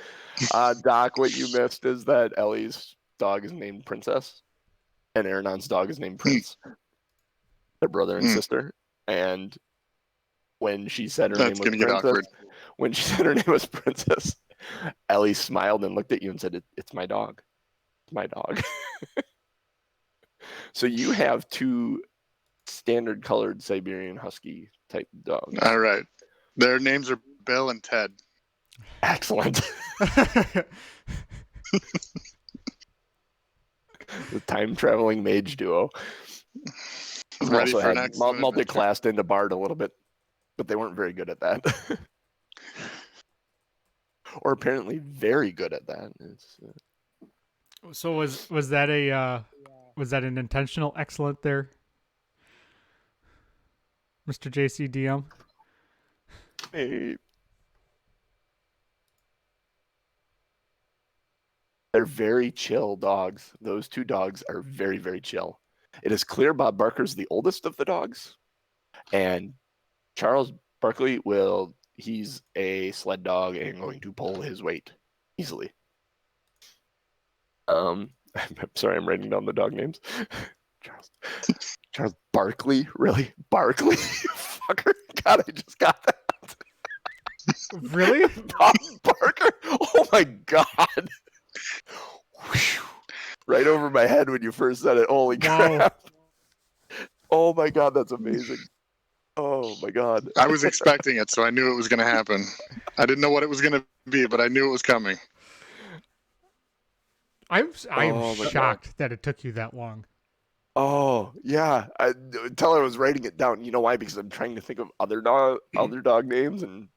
Doc, what you missed is that Ellie's dog is named Princess, and Aranon's dog is named Prince. They're brother and sister. And when she said her name was Princess, Ellie smiled and looked at you and said, "It's my dog. It's my dog." So you have 2 standard colored Siberian Husky type dogs. All right. Their names are Bill and Ted. Excellent. The time traveling mage duo. Ready also for had next multi-classed into Bard a little bit, but they weren't very good at that. Or apparently very good at that. So was that an intentional excellent there, Mr. JCDM? Hey. They're very chill dogs. Those 2 dogs are very, very chill. It is clear Bob Barker's the oldest of the dogs, and Charles Barkley he's a sled dog and going to pull his weight easily. I'm sorry, I'm writing down the dog names. Charles Barkley? Really? Barkley? Fucker. God, I just got that. Really? Bob Barker? Oh my God. Whew. Right over my head when you first said it. Holy crap. Oh my God, that's amazing. Oh my God. I was expecting it, so I knew it was going to happen. I didn't know what it was going to be, but I knew it was coming. I am Oh my God. shocked that it took you that long. Oh yeah. Until I was writing it down. You know why? Because I'm trying to think of other dog names, and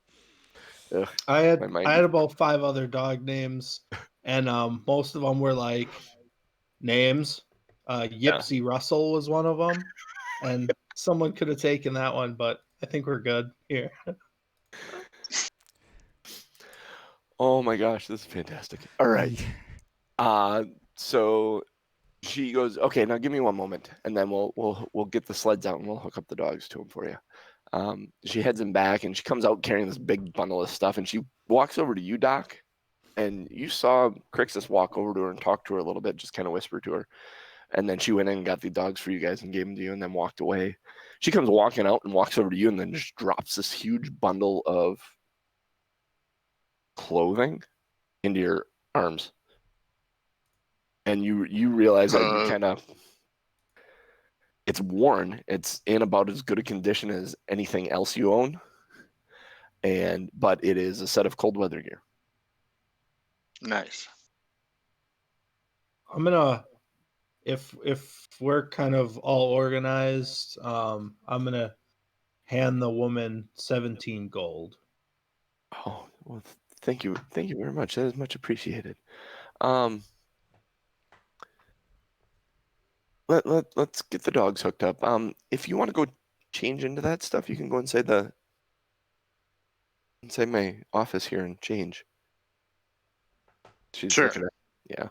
I had my mind. I had about 5 other dog names, and most of them were like names. Yipsy Russell was one of them, and someone could have taken that one, but I think we're good here. Oh my gosh, this is fantastic. All right. So she goes, okay, now give me one moment, and then we'll get the sleds out and we'll hook up the dogs to them for you. She heads him back, and she comes out carrying this big bundle of stuff, and she walks over to you, Doc, and you saw Crixus walk over to her and talk to her a little bit, just kind of whisper to her, and then she went in and got the dogs for you guys and gave them to you, and then walked away. She comes walking out and walks over to you, and then just drops this huge bundle of clothing into your arms, and you realize that you kind of, it's worn, it's in about as good a condition as anything else you own, but it is a set of cold weather gear. Nice. I'm gonna, if we're kind of all organized, I'm gonna hand the woman 17 gold. Oh well, thank you very much. That is much appreciated. Let's get the dogs hooked up. If you want to go change into that stuff, you can go inside my office here and change. She's Sure. looking at, yeah.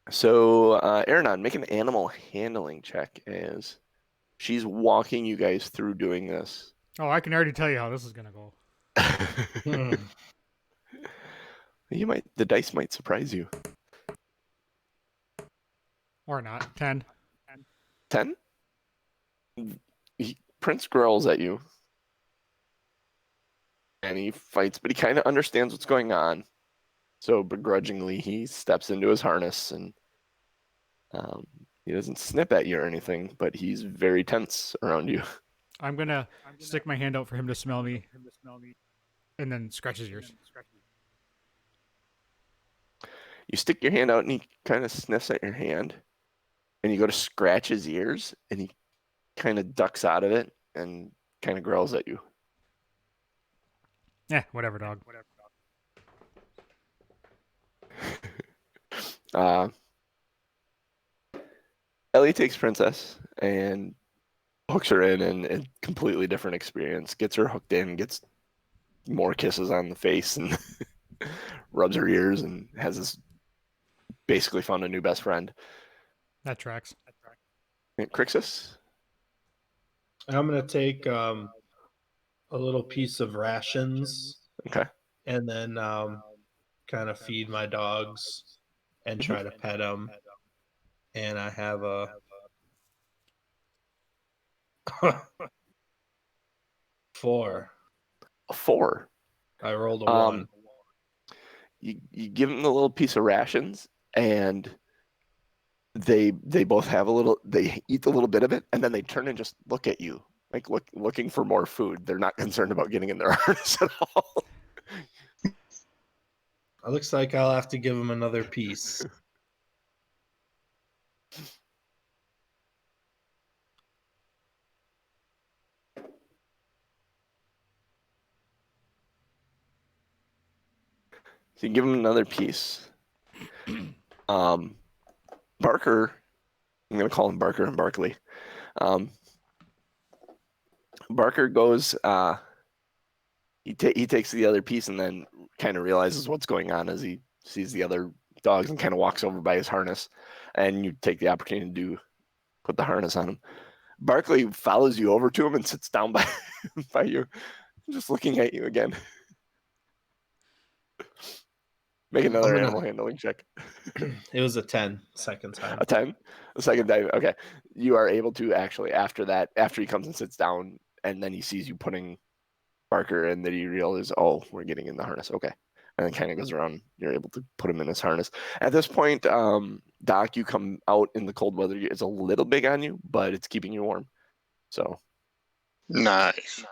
So Aranon, make an animal handling check as she's walking you guys through doing this. Oh, I can already tell you how this is gonna go. The dice might surprise you. Or not. 10. 10? Prince growls at you. And he fights, but he kind of understands what's going on. So begrudgingly, he steps into his harness, and he doesn't snip at you or anything, but he's very tense around you. I'm gonna stick my hand out for him to smell me, and then scratch his ears. You stick your hand out, and he kind of sniffs at your hand, and you go to scratch his ears, and he kind of ducks out of it and kind of growls at you. Yeah, whatever, dog. Ellie takes Princess and hooks her in, and a completely different experience. Gets her hooked in, gets more kisses on the face, and rubs her ears, and has this basically found a new best friend. That tracks. Crixus? I'm gonna take a little piece of rations. Okay. And then kind of feed my dogs and try to pet them. And I have a 4. A 4. I rolled a 1. You give them the little piece of rations, and they both have they eat a little bit of it, and then they turn and just look at you, like looking for more food. They're not concerned about getting in their harness at all. It looks like I'll have to give him another piece. So you give him another piece. Barker, I'm going to call him Barker and Barkley. Barker goes, he takes the other piece and then kind of realizes what's going on as he sees the other dogs and kind of walks over by his harness, and you take the opportunity to put the harness on him. Barkley follows you over to him and sits down by you, just looking at you again. Make another animal handling check. It was a 10 second time. A 10? A second time. Okay. You are able to actually, after he comes and sits down, and then he sees you putting Barker, and then you realize, oh, we're getting in the harness. Okay. And then kind of goes around. You're able to put him in his harness. At this point, Doc, you come out in the cold weather. It's a little big on you, but it's keeping you warm. So, Nice.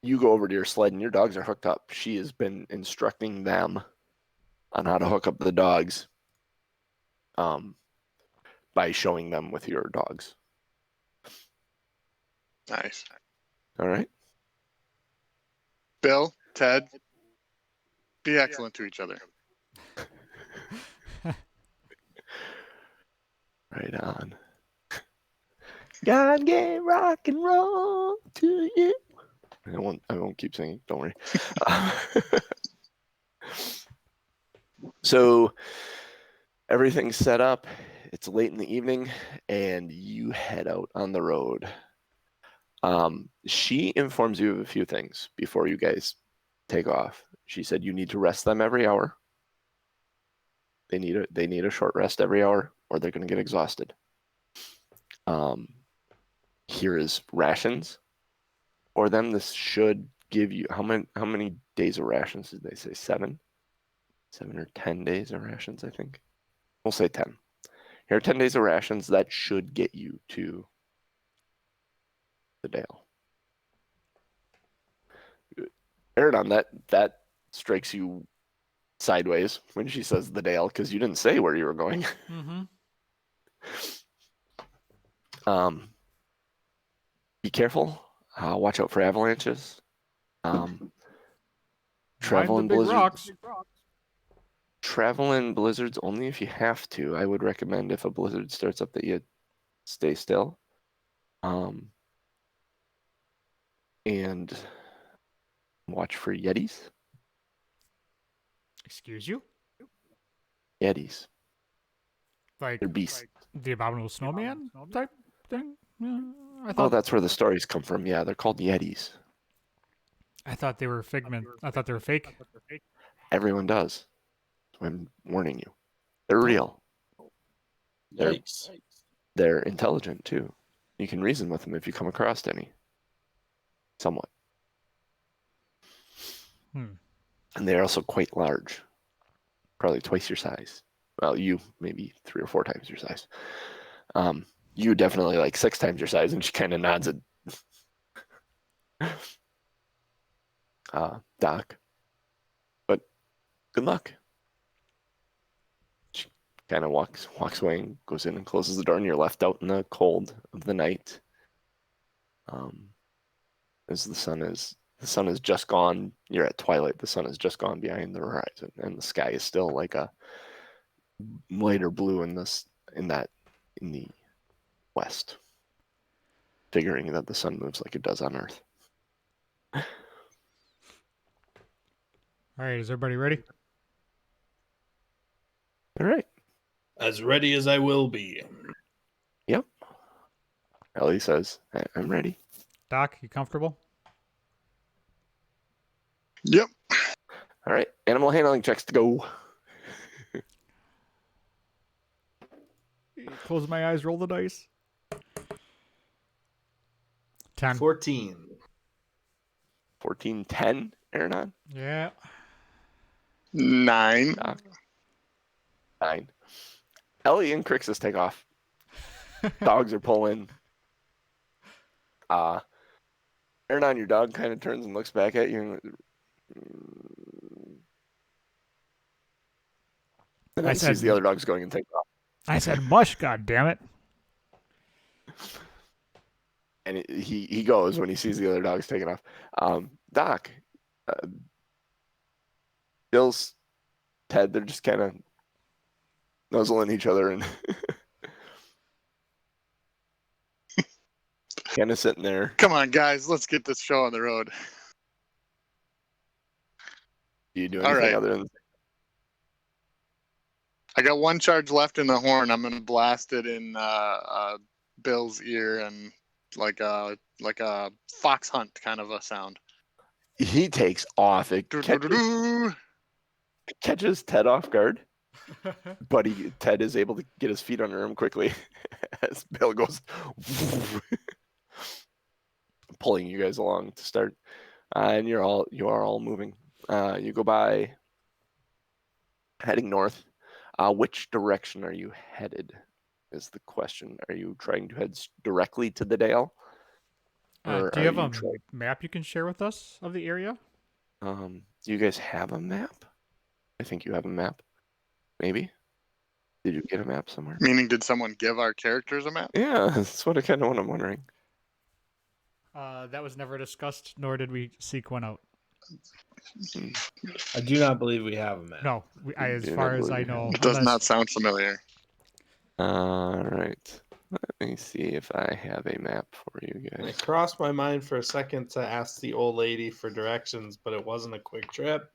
you go over to your sled and your dogs are hooked up. She has been instructing them on how to hook up the dogs by showing them with your dogs. Nice. All right. Bill, Ted, be excellent to each other. Right on. God gave rock and roll to you. I won't keep singing. Don't worry. So everything's set up. It's late in the evening, and you head out on the road. She informs you of a few things before you guys take off. She said you need to rest them every hour. They need a short rest every hour, or they're going to get exhausted. Here is rations for them. This should give you how many days of rations did they say? 7 or 10 days of rations, I think. We'll say 10. Here are 10 days of rations. That should get you to the Dale. Aaron, that strikes you sideways when she says the Dale, because you didn't say where you were going. Be careful. Watch out for avalanches. Travel in blizzards. Travel in blizzards only if you have to. I would recommend if a blizzard starts up that you stay still. And watch for Yetis. Excuse you? Yetis. Like They're beasts. the abominable snowman type thing? I Oh, thought that's where the stories come from. Yeah, they're called Yetis. I thought they were figment. I thought they were fake. Everyone does. I'm warning you. They're real. Yikes. They're intelligent too. You can reason with them if you come across any. Somewhat. And they're also quite large. Probably twice your size. Well, you maybe 3 or 4 times your size. You definitely like 6 times your size, and she kind of nods at Doc. But good luck. She kind of walks away and goes in and closes the door, and you're left out in the cold of the night. As the sun is just gone. You're at twilight. The sun is just gone behind the horizon, and the sky is still like a lighter blue in the west, figuring that the sun moves like it does on Earth. All right, is everybody ready? All right. As ready as I will be. Yep. Ellie says, I'm ready. Doc, you comfortable? Yep. All right. Animal handling checks to go. Close my eyes, roll the dice. 10. 14. 14, 10, Aaron. Yeah. 9. Doc. 9. Ellie and Crixus take off. Dogs are pulling. Aaron, your dog kind of turns and looks back at you. And then sees the other dogs going and take off. I said mush, god damn it. And he goes when he sees the other dogs taking off. Doc, Bill's, Ted, they're just kind of nuzzling each other and kind of sitting there. Come on, guys, let's get this show on the road. Do you do anything other than? I got 1 charge left in the horn. I'm gonna blast it in Bill's ear and like a fox hunt kind of a sound. He takes off. It catches Ted off guard, but Ted is able to get his feet under him quickly as Bill goes pulling you guys along to start, and you are all moving. You go by heading north. Which direction are you headed is the question. Are you trying to head directly to the Dale? Or Do you have are a map you can share with us of the area? Do you guys have a map? I think you have a map. Maybe. Did you get a map somewhere? Meaning, did someone give our characters a map? Yeah, that's what I'm wondering. That was never discussed, nor did we seek one out. I do not believe we have a map. No, as Do far not as I believe you know, have Does not sound familiar. All right. Let me see if I have a map for you It guys. crossed my mind for a second to ask the old lady for directions, but it wasn't a quick trip,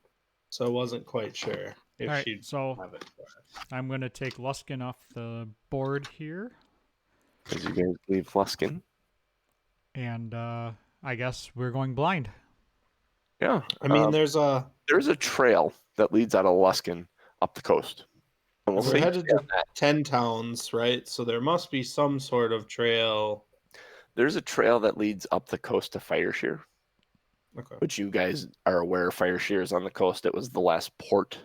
so I wasn't quite sure if All right, she'd so have it for us. I'm going to take Luskin off the board here, As you guys leave Luskin. and I guess we're going blind. Yeah. I mean, there's a trail that leads out of Luskin up the coast. And we'll we're see. headed to 10 towns, right? So there must be some sort of trail. There's a trail that leads up the coast to Fireshear, Okay. which you guys are aware Fireshear is on the coast. It was the last port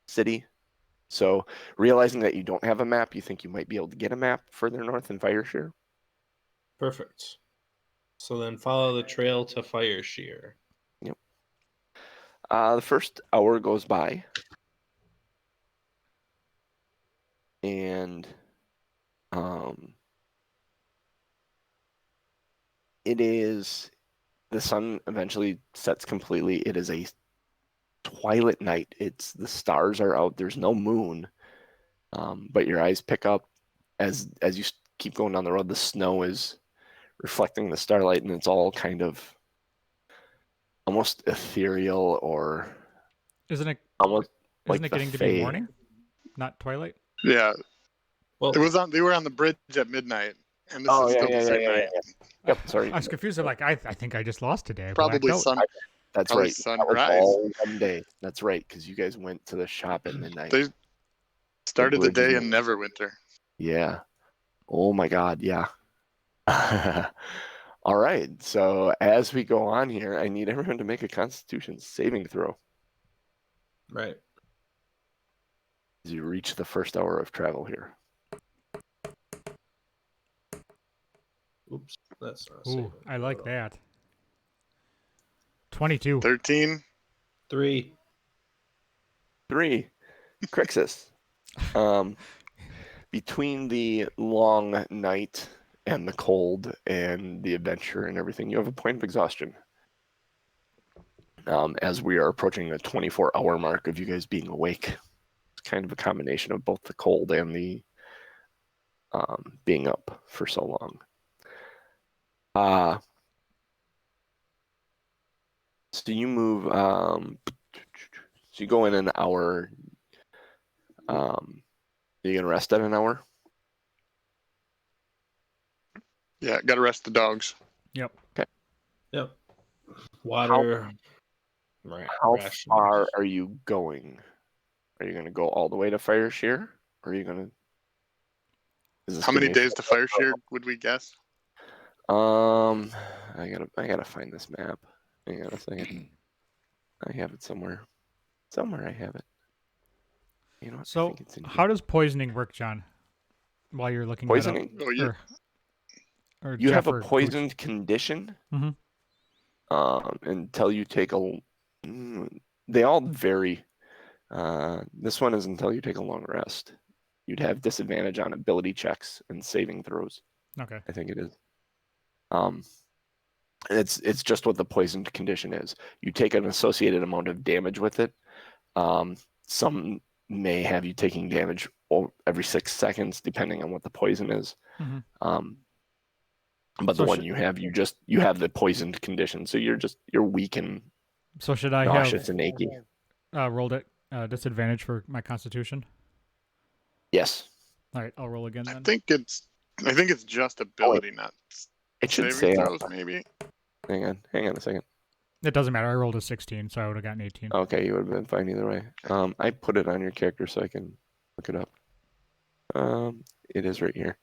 city. So realizing that you don't have a map, you think you might be able to get a map further north in Fireshear? Perfect. So then follow the trail to Fireshear. Yep. The first hour goes by. And it is the sun eventually sets completely. It is a twilight night. The stars are out. There's no moon, but your eyes pick up as you keep going down the road. The snow is reflecting the starlight, and it's all kind of almost ethereal, or Isn't it? almost Isn't like it getting to be morning, not twilight? Yeah, Well, it was on. They were on the bridge at midnight, and this Oh is yeah, still yeah, the yeah, same yeah, night. yeah. Yep, sorry. I was confused. I'm like, I think I just lost today. I Probably blacked out. sun. That's Probably right. That was sunrise. all one day. That's right, because you guys went to the shop at midnight. They started the bridge is day in- in Neverwinter. Yeah. Oh my God. Yeah. All right. So as we go on here, I need everyone to make a Constitution saving throw right. as you reach the first hour of travel here. Oops, that's not Ooh, saving I like throw. that. 22. 13. 3. 3. Crixus. Between the long night and the cold and the adventure and everything, you have a point of exhaustion. As we are approaching the 24-hour mark of you guys being awake. It's kind of a combination of both the cold and the being up for so long. So you move, so you go in an hour. Are you going to rest at an hour? Yeah, got to rest the dogs. Yep. Yep. Water. How rations. far are you going? Are you going to go all the way to Fireshear? Or are you going to... How many days to Fireshear would we guess? I gotta find this map. Hang on a second. I have it somewhere. Somewhere I have it. You know what? I So, think it's in how here. does poisoning work, John? While you're looking Poisoning? Oh, that you, up. Or You Jeff have a or Gooch. poisoned condition. Mhm. Until you take a... They all vary. This one is until you take a long rest. You'd have disadvantage on ability checks and saving throws. Okay. I think it is. It's just what the poisoned condition is. You take an associated amount of damage with it. Some may have you taking damage every 6 seconds, depending on what the poison is. Mhm. But So the one you have the poisoned condition, so you're weak and So should I nauseous have and achy. rolled at disadvantage for my Constitution? Yes, All right, I'll roll again I then. think it's just ability, not it should saving say. throws, maybe. Hang on a second. It doesn't matter. I rolled a 16, so I would have gotten 18. Okay, you would have been fine either way. I put it on your character so I can look it up. It is right here.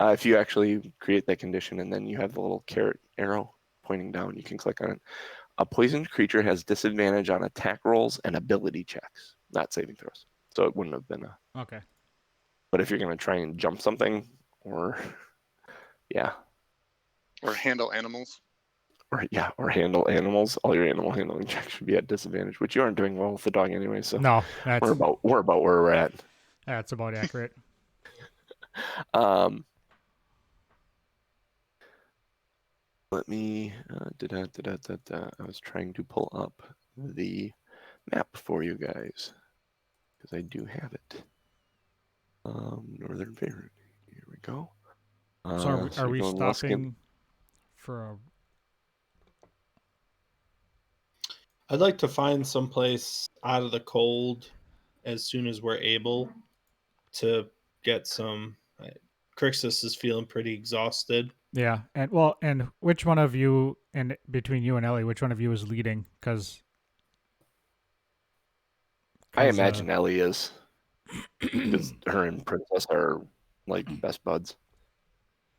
If you actually create that condition and then you have the little carrot arrow pointing down, you can click on it. A poisoned creature has disadvantage on attack rolls and ability checks, not saving throws. So it wouldn't have been Okay. But if you're going to try and jump something, or Or handle animals. or handle animals, all your animal handling checks should be at disadvantage, which you aren't doing well with the dog anyway. So No, we're about where we're at. that's about accurate. Let me. I was trying to pull up the map for you guys because I do have it. Northern Fair. Here we go. So are we you're going Luskin. stopping for a? I'd like to find someplace out of the cold as soon as we're able to get some. Crixus is feeling pretty exhausted. Yeah, and which one of you, and between you and Ellie, which one of you is leading? Because I imagine Ellie is, because her and Princess are like best buds,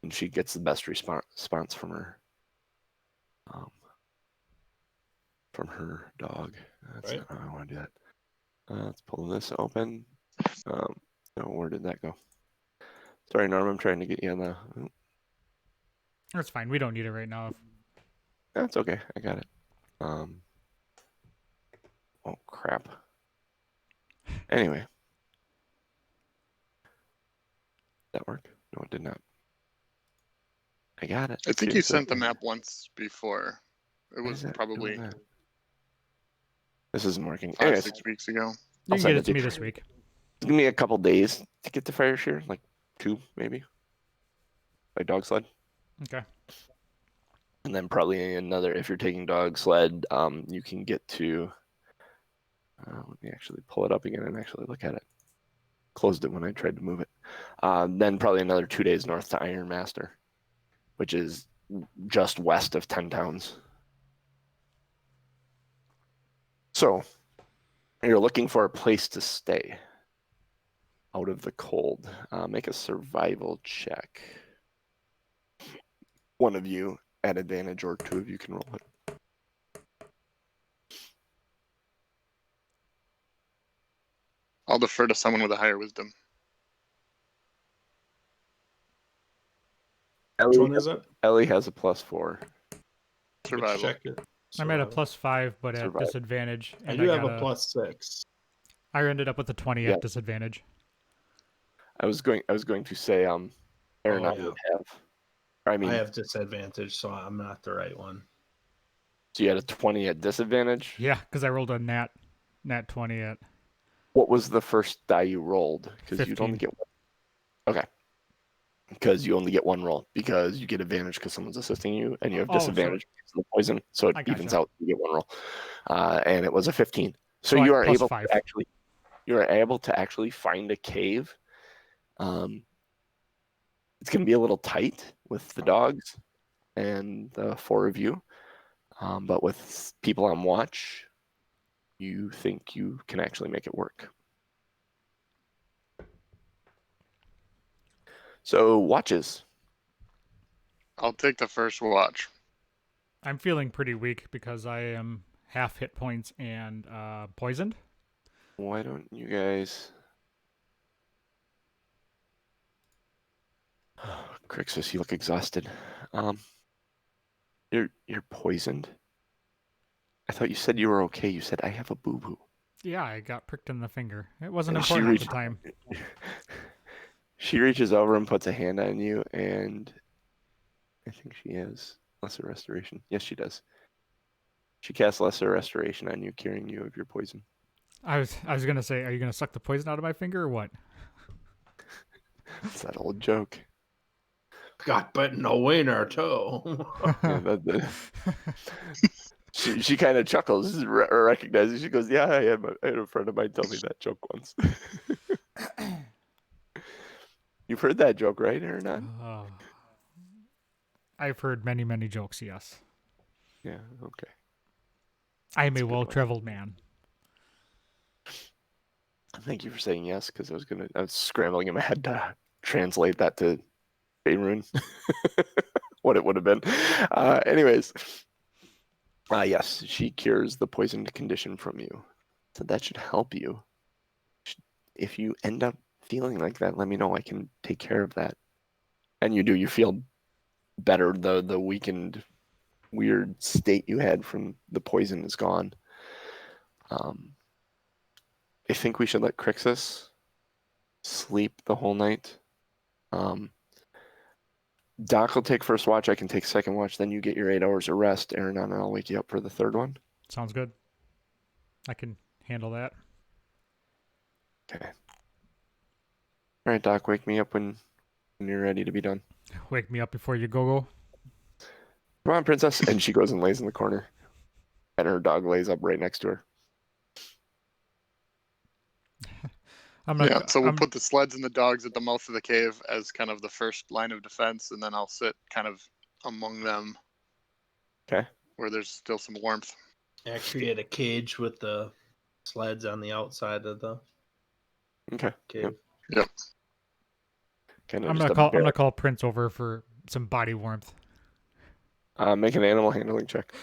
and she gets the best response from her dog. That's Right. not how I want to do that. Let's pull this open. No, where did that go? Sorry, Norm. I'm trying to get you on the. That's fine. We don't need it right now. That's okay. I got it. Oh crap. Anyway, that work? No, it did not. I got it. I think you sent the map once before. It was probably This isn't working. 5-6 weeks ago. You can get it to me this week. Give me a couple days to get the fire shear, like 2 maybe. By dog sled. Okay. And then probably another, if you're taking dog sled, you can get to, let me actually pull it up again and actually look at it. Closed it when I tried to move it. Then probably another 2 days north to Iron Master, which is just west of 10 towns. So you're looking for a place to stay out of the cold. Make a survival check. One of you at advantage, or 2 of you can roll it. I'll defer to someone with a higher wisdom. Which one is it? Ellie has a +4. Survival. Check it. I'm at a +5, but at Survival. disadvantage. I And do have got a +6. I ended up with a 20 at disadvantage. I was going to say, Aaron, I would have. I have disadvantage, so I'm not the right one. So you had a 20 at disadvantage? Yeah, because I rolled a nat 20 at. What was the first die you rolled? Because you'd only 15. get one. Okay. Because you only get one roll, because you get advantage because someone's assisting you, and you have disadvantage because of the poison, so it evens out. You get one roll, and it was a 15. So you are able to actually find a cave. It's going to be a little tight with the dogs and the 4 of you, but with people on watch, you think you can actually make it work. So watches. I'll take the first watch. I'm feeling pretty weak because I am half hit points and poisoned. Why don't you guys... Crixus, you look exhausted. You're poisoned. I thought you said you were okay. You said I have a boo-boo. Yeah, I got pricked in the finger. It wasn't important at the time. She reaches over and puts a hand on you, and I think she has Lesser Restoration. Yes, she does. She casts Lesser Restoration on you, curing you of your poison. I was gonna say, are you gonna suck the poison out of my finger or what? It's that old joke. Got bitten away in our toe. She kind of chuckles, recognizes. She goes, "Yeah, I had a friend of mine tell me that joke once." You've heard that joke, right, or not? I've heard many, many jokes. Yes. Yeah. Okay. I am a well-traveled man. Thank you for saying yes, because I was scrambling in my head to translate that to Beirun, what it would have been. Anyways, yes, she cures the poisoned condition from you, so that should help you. If you end up feeling like that, let me know. I can take care of that. And you do. You feel better. The weakened, weird state you had from the poison is gone. I think we should let Crixus sleep the whole night. Doc will take first watch. I can take second watch. Then you get your 8 hours of rest, Aaron, and I'll wake you up for the third one. Sounds good. I can handle that. Okay. All right, Doc, wake me up when you're ready to be done. Wake me up before you go. Come on, princess. And she goes and lays in the corner. And her dog lays up right next to her. So we'll put the sleds and the dogs at the mouth of the cave as kind of the first line of defense, and then I'll sit kind of among them. Okay. Where there's still some warmth. Yeah, create a cage with the sleds on the outside of the cave. Yep. I'm gonna call Prince over for some body warmth. Make an animal handling check.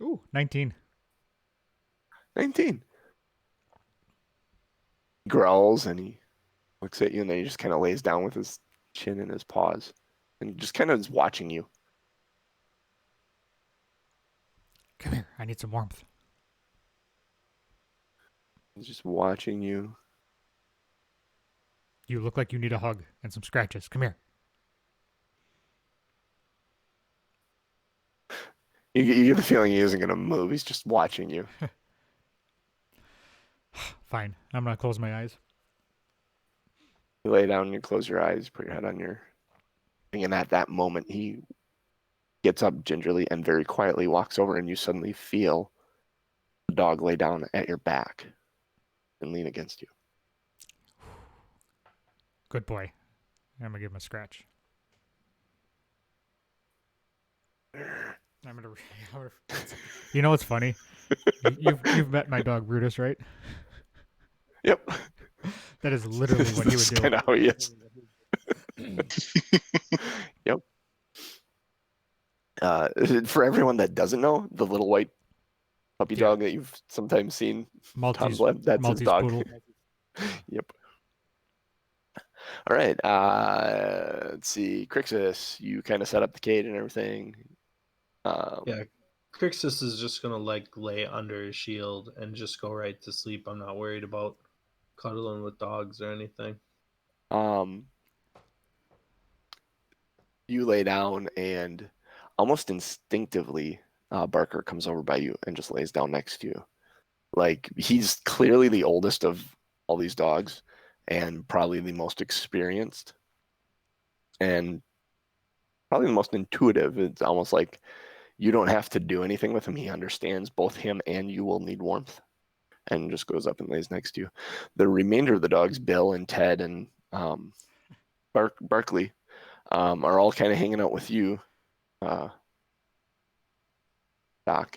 Ooh, 19. 19. He growls and he looks at you, and then he just kind of lays down with his chin in his paws and just kind of is watching you. Come here, I need some warmth. He's just watching you. You look like you need a hug and some scratches. Come here. You get the feeling he isn't going to move. He's just watching you. Fine. I'm going to close my eyes. You lay down and you close your eyes, put your head on your thing, and at that moment, he gets up gingerly and very quietly walks over, and you suddenly feel the dog lay down at your back and lean against you. Good boy. I'm going to give him a scratch. You know what's funny? You've met my dog Brutus, right? Yep. That is literally what he would do. Kind of how he is. Yep. For everyone that doesn't know, the little white puppy dog that you've sometimes seen, Maltese, that's Maltese his dog. poodle. Yep. All right. Let's see. Crixus, you kind of set up the cage and everything. Yeah, Crixus is just gonna lay under his shield and just go right to sleep. I'm not worried about cuddling with dogs or anything. You lay down, and almost instinctively, Barker comes over by you and just lays down next to you. Like, he's clearly the oldest of all these dogs and probably the most experienced and probably the most intuitive. It's almost like you don't have to do anything with him. He understands both him and you will need warmth, and just goes up and lays next to you. The remainder of the dogs, Bill and Ted and Barkley, are all kind of hanging out with you, Doc,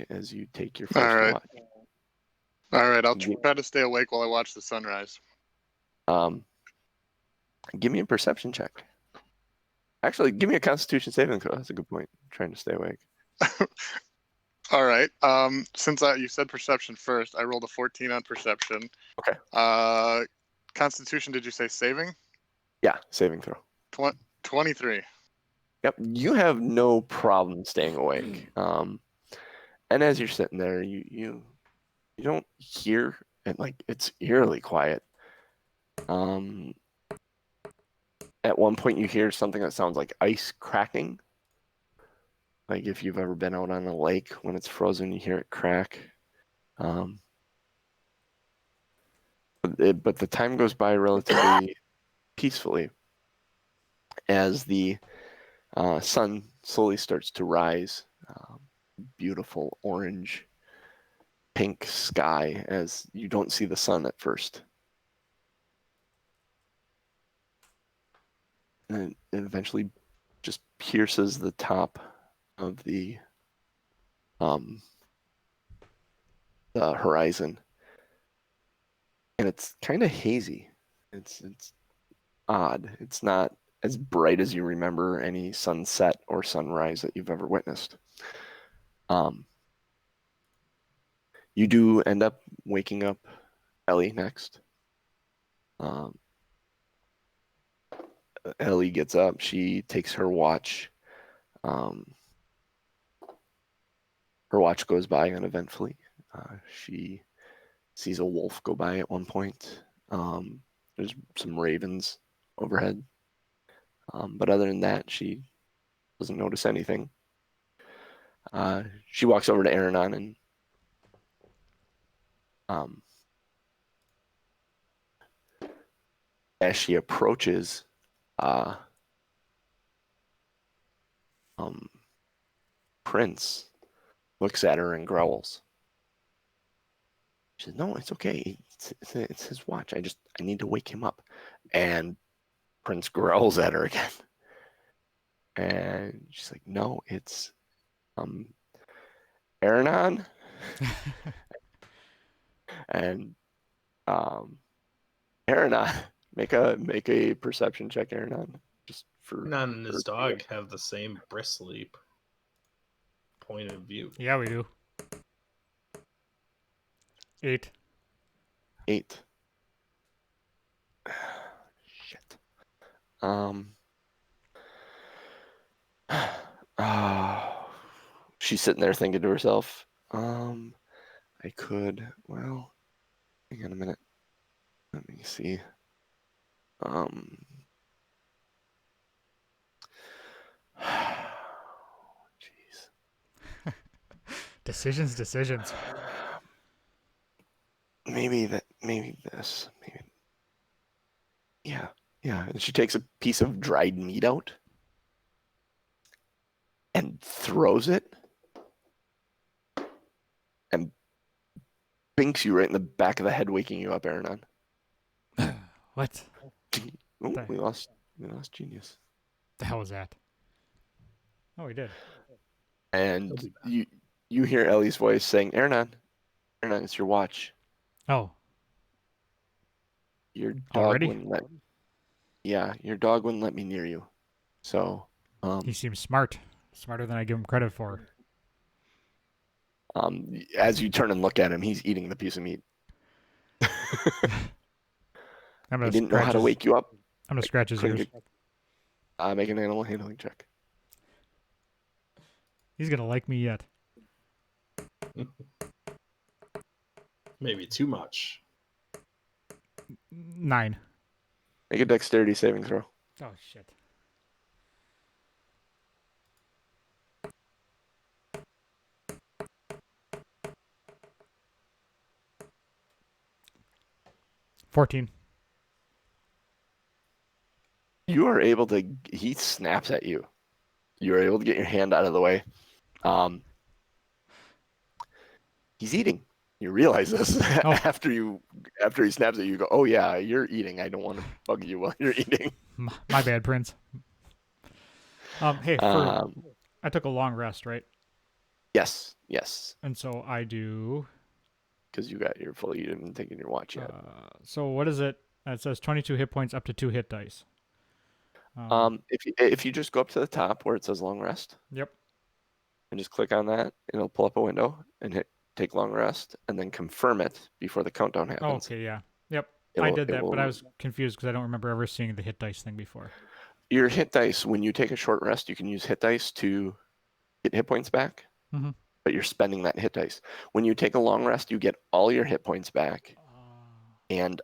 as you take your first watch. All right, I'll try to stay awake while I watch the sunrise. Give me a perception check. Actually, give me a Constitution saving throw. That's a good point. I'm trying to stay awake. All right. Since you said perception first, I rolled a 14 on perception. Okay. Constitution, did you say saving? Yeah, saving throw. 23. Yep, you have no problem staying awake. And as you're sitting there, you don't hear it, like, it's eerily quiet. At one point, you hear something that sounds like ice cracking. Like if you've ever been out on a lake when it's frozen, you hear it crack. But the time goes by relatively peacefully as the sun slowly starts to rise. Beautiful orange, pink sky as you don't see the sun at first. And it eventually just pierces the top of the horizon, and it's kind of hazy. It's odd. It's not as bright as you remember any sunset or sunrise that you've ever witnessed. You You do end up waking up Ellie next. Ellie gets up. She takes her watch. Her watch goes by uneventfully. She sees a wolf go by at one point. There's some ravens overhead. But other than that, she doesn't notice anything. She walks over to Aranon and as she approaches, Prince looks at her and growls. She says, "No, it's okay. It's his watch. I need to wake him up." And Prince growls at her again. And she's like, "No, it's Aranon." And Aranon, make a perception check, Aranon. Just for Aranon and his dog have the same bristly point of view. Yeah, we do. 8. 8. Shit. She's sitting there thinking to herself, I could, well, hang on a minute. Let me see. Jeez. Decisions. Maybe this. Yeah. And she takes a piece of dried meat out and throws it and binks you right in the back of the head, waking you up, Aranon. What? Oh, we lost Genius. The hell was that? Oh, we did. And you hear Ellie's voice saying, Aranon, it's your watch. Oh. Your dog Already? your dog wouldn't let me near you. So he seems smarter than I give him credit for. As you turn and look at him, he's eating the piece of meat. He didn't know how to wake you up. I'm gonna scratch his ears. Make an animal handling check. He's gonna like me yet. Maybe too much. 9. Make a dexterity saving throw. Oh shit. $14. You are able to. He snaps at you. You are able to get your hand out of the way. He's eating. You realize this after he snaps at you. You go, "Oh yeah, you're eating. I don't want to bug you while you're eating." My bad, Prince. Hey, I took a long rest, right? Yes. And so I do. Because you got your full. You didn't take in your watch yet. So what is it? It says 22 hit points up to 2 hit dice. If you just go up to the top where it says long rest. Yep. And just click on that, it'll pull up a window and hit take long rest, and then confirm it before the countdown happens. Okay, yeah. Yep. I did that, but I was confused because I don't remember ever seeing the hit dice thing before. Your hit dice, when you take a short rest, you can use hit dice to get hit points back, but you're spending that hit dice. When you take a long rest, you get all your hit points back and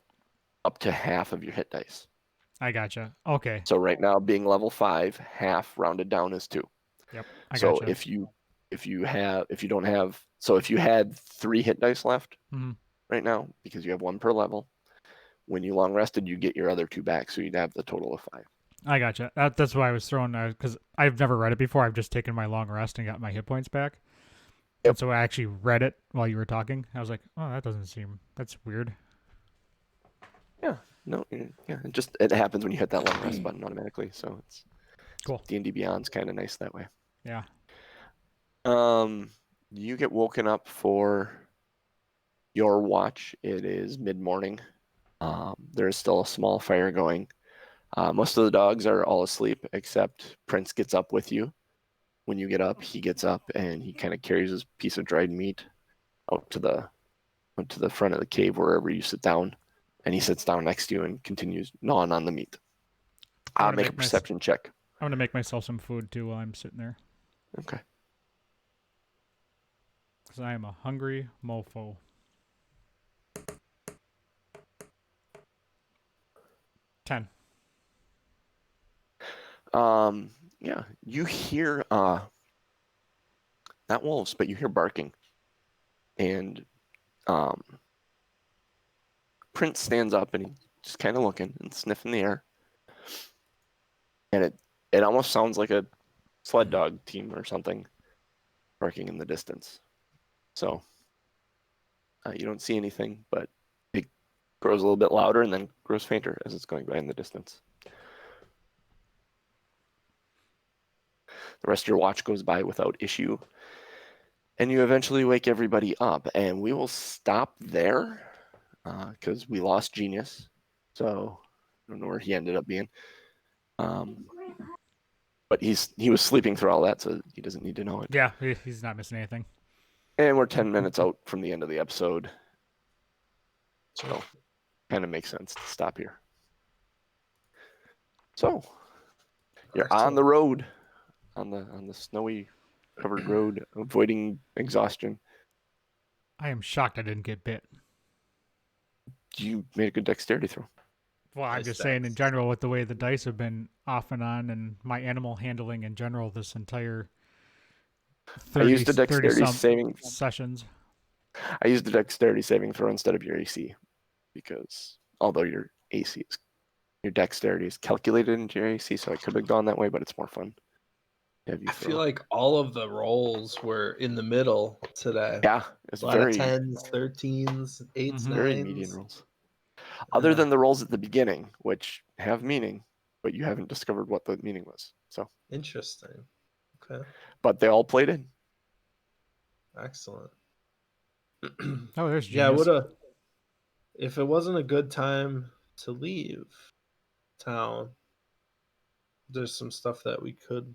up to half of your hit dice. I gotcha. Okay. So right now, being level 5, half rounded down is 2. Yep. So if you had 3 hit dice left right now, because you have 1 per level, when you long rested, you get your other 2 back, so you'd have the total of 5. I gotcha. That's why I was throwing, because I've never read it before. I've just taken my long rest and got my hit points back. Yep. And so I actually read it while you were talking. I was like, oh, that's weird. Yeah. No. Yeah. It happens when you hit that long rest button automatically. So it's cool. D&D Beyond's kind of nice that way. Yeah. You get woken up for your watch. It is mid-morning. There is still a small fire going. Most of the dogs are all asleep, except Prince gets up with you. When you get up, he gets up and he kind of carries his piece of dried meat out to the to the front of the cave wherever you sit down, and he sits down next to you and continues gnawing on the meat. I'm gonna Make a perception check. I'm going to make myself some food, too, while I'm sitting there. Okay. Because I am a hungry mofo. 10. Yeah, you hear not wolves, but you hear barking, and Prince stands up and he's just kind of looking and sniffing the air, and it almost sounds like a sled dog team or something barking in the distance. So you don't see anything, but it grows a little bit louder and then grows fainter as it's going by in the distance. The rest of your watch goes by without issue, and you eventually wake everybody up. And we will stop there because we lost Genius, so I don't know where he ended up being. But he was sleeping through all that, so he doesn't need to know it. Yeah, he's not missing anything. And we're 10 minutes out from the end of the episode, so kind of makes sense to stop here. So you're on the road, on the snowy covered road, avoiding exhaustion. I am shocked I didn't get bit. You made a good dexterity throw. Well, I'm just saying in general, with the way the dice have been off and on, and my animal handling in general this entire 30, I used a dexterity saving sessions. I used a dexterity saving throw instead of your AC, because although your dexterity is calculated into your AC, so I could have gone that way, but it's more fun. I feel like all of the rolls were in the middle today. Yeah, it's a lot of 10s, 13s, 8s, 9s. Very median rolls. Other than the rolls at the beginning, which have meaning, but you haven't discovered what the meaning was. So interesting. Okay. But they all played in. Excellent. Oh, there's Genius. Yeah, would have. If it wasn't a good time to leave town, there's some stuff that we could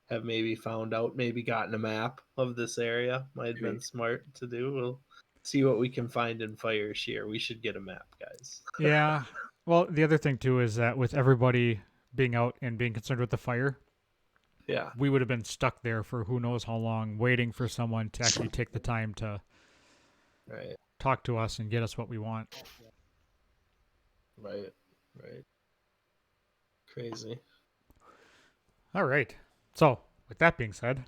have maybe found out, maybe gotten a map of this area. Might have been smart to do. We'll see what we can find in Fire Shear. We should get a map, guys. Yeah. Well, the other thing too is that with everybody being out and being concerned with the fire, yeah, we would have been stuck there for who knows how long, waiting for someone to actually take the time to talk to us and get us what we want. Right. Crazy. All right. So, with that being said,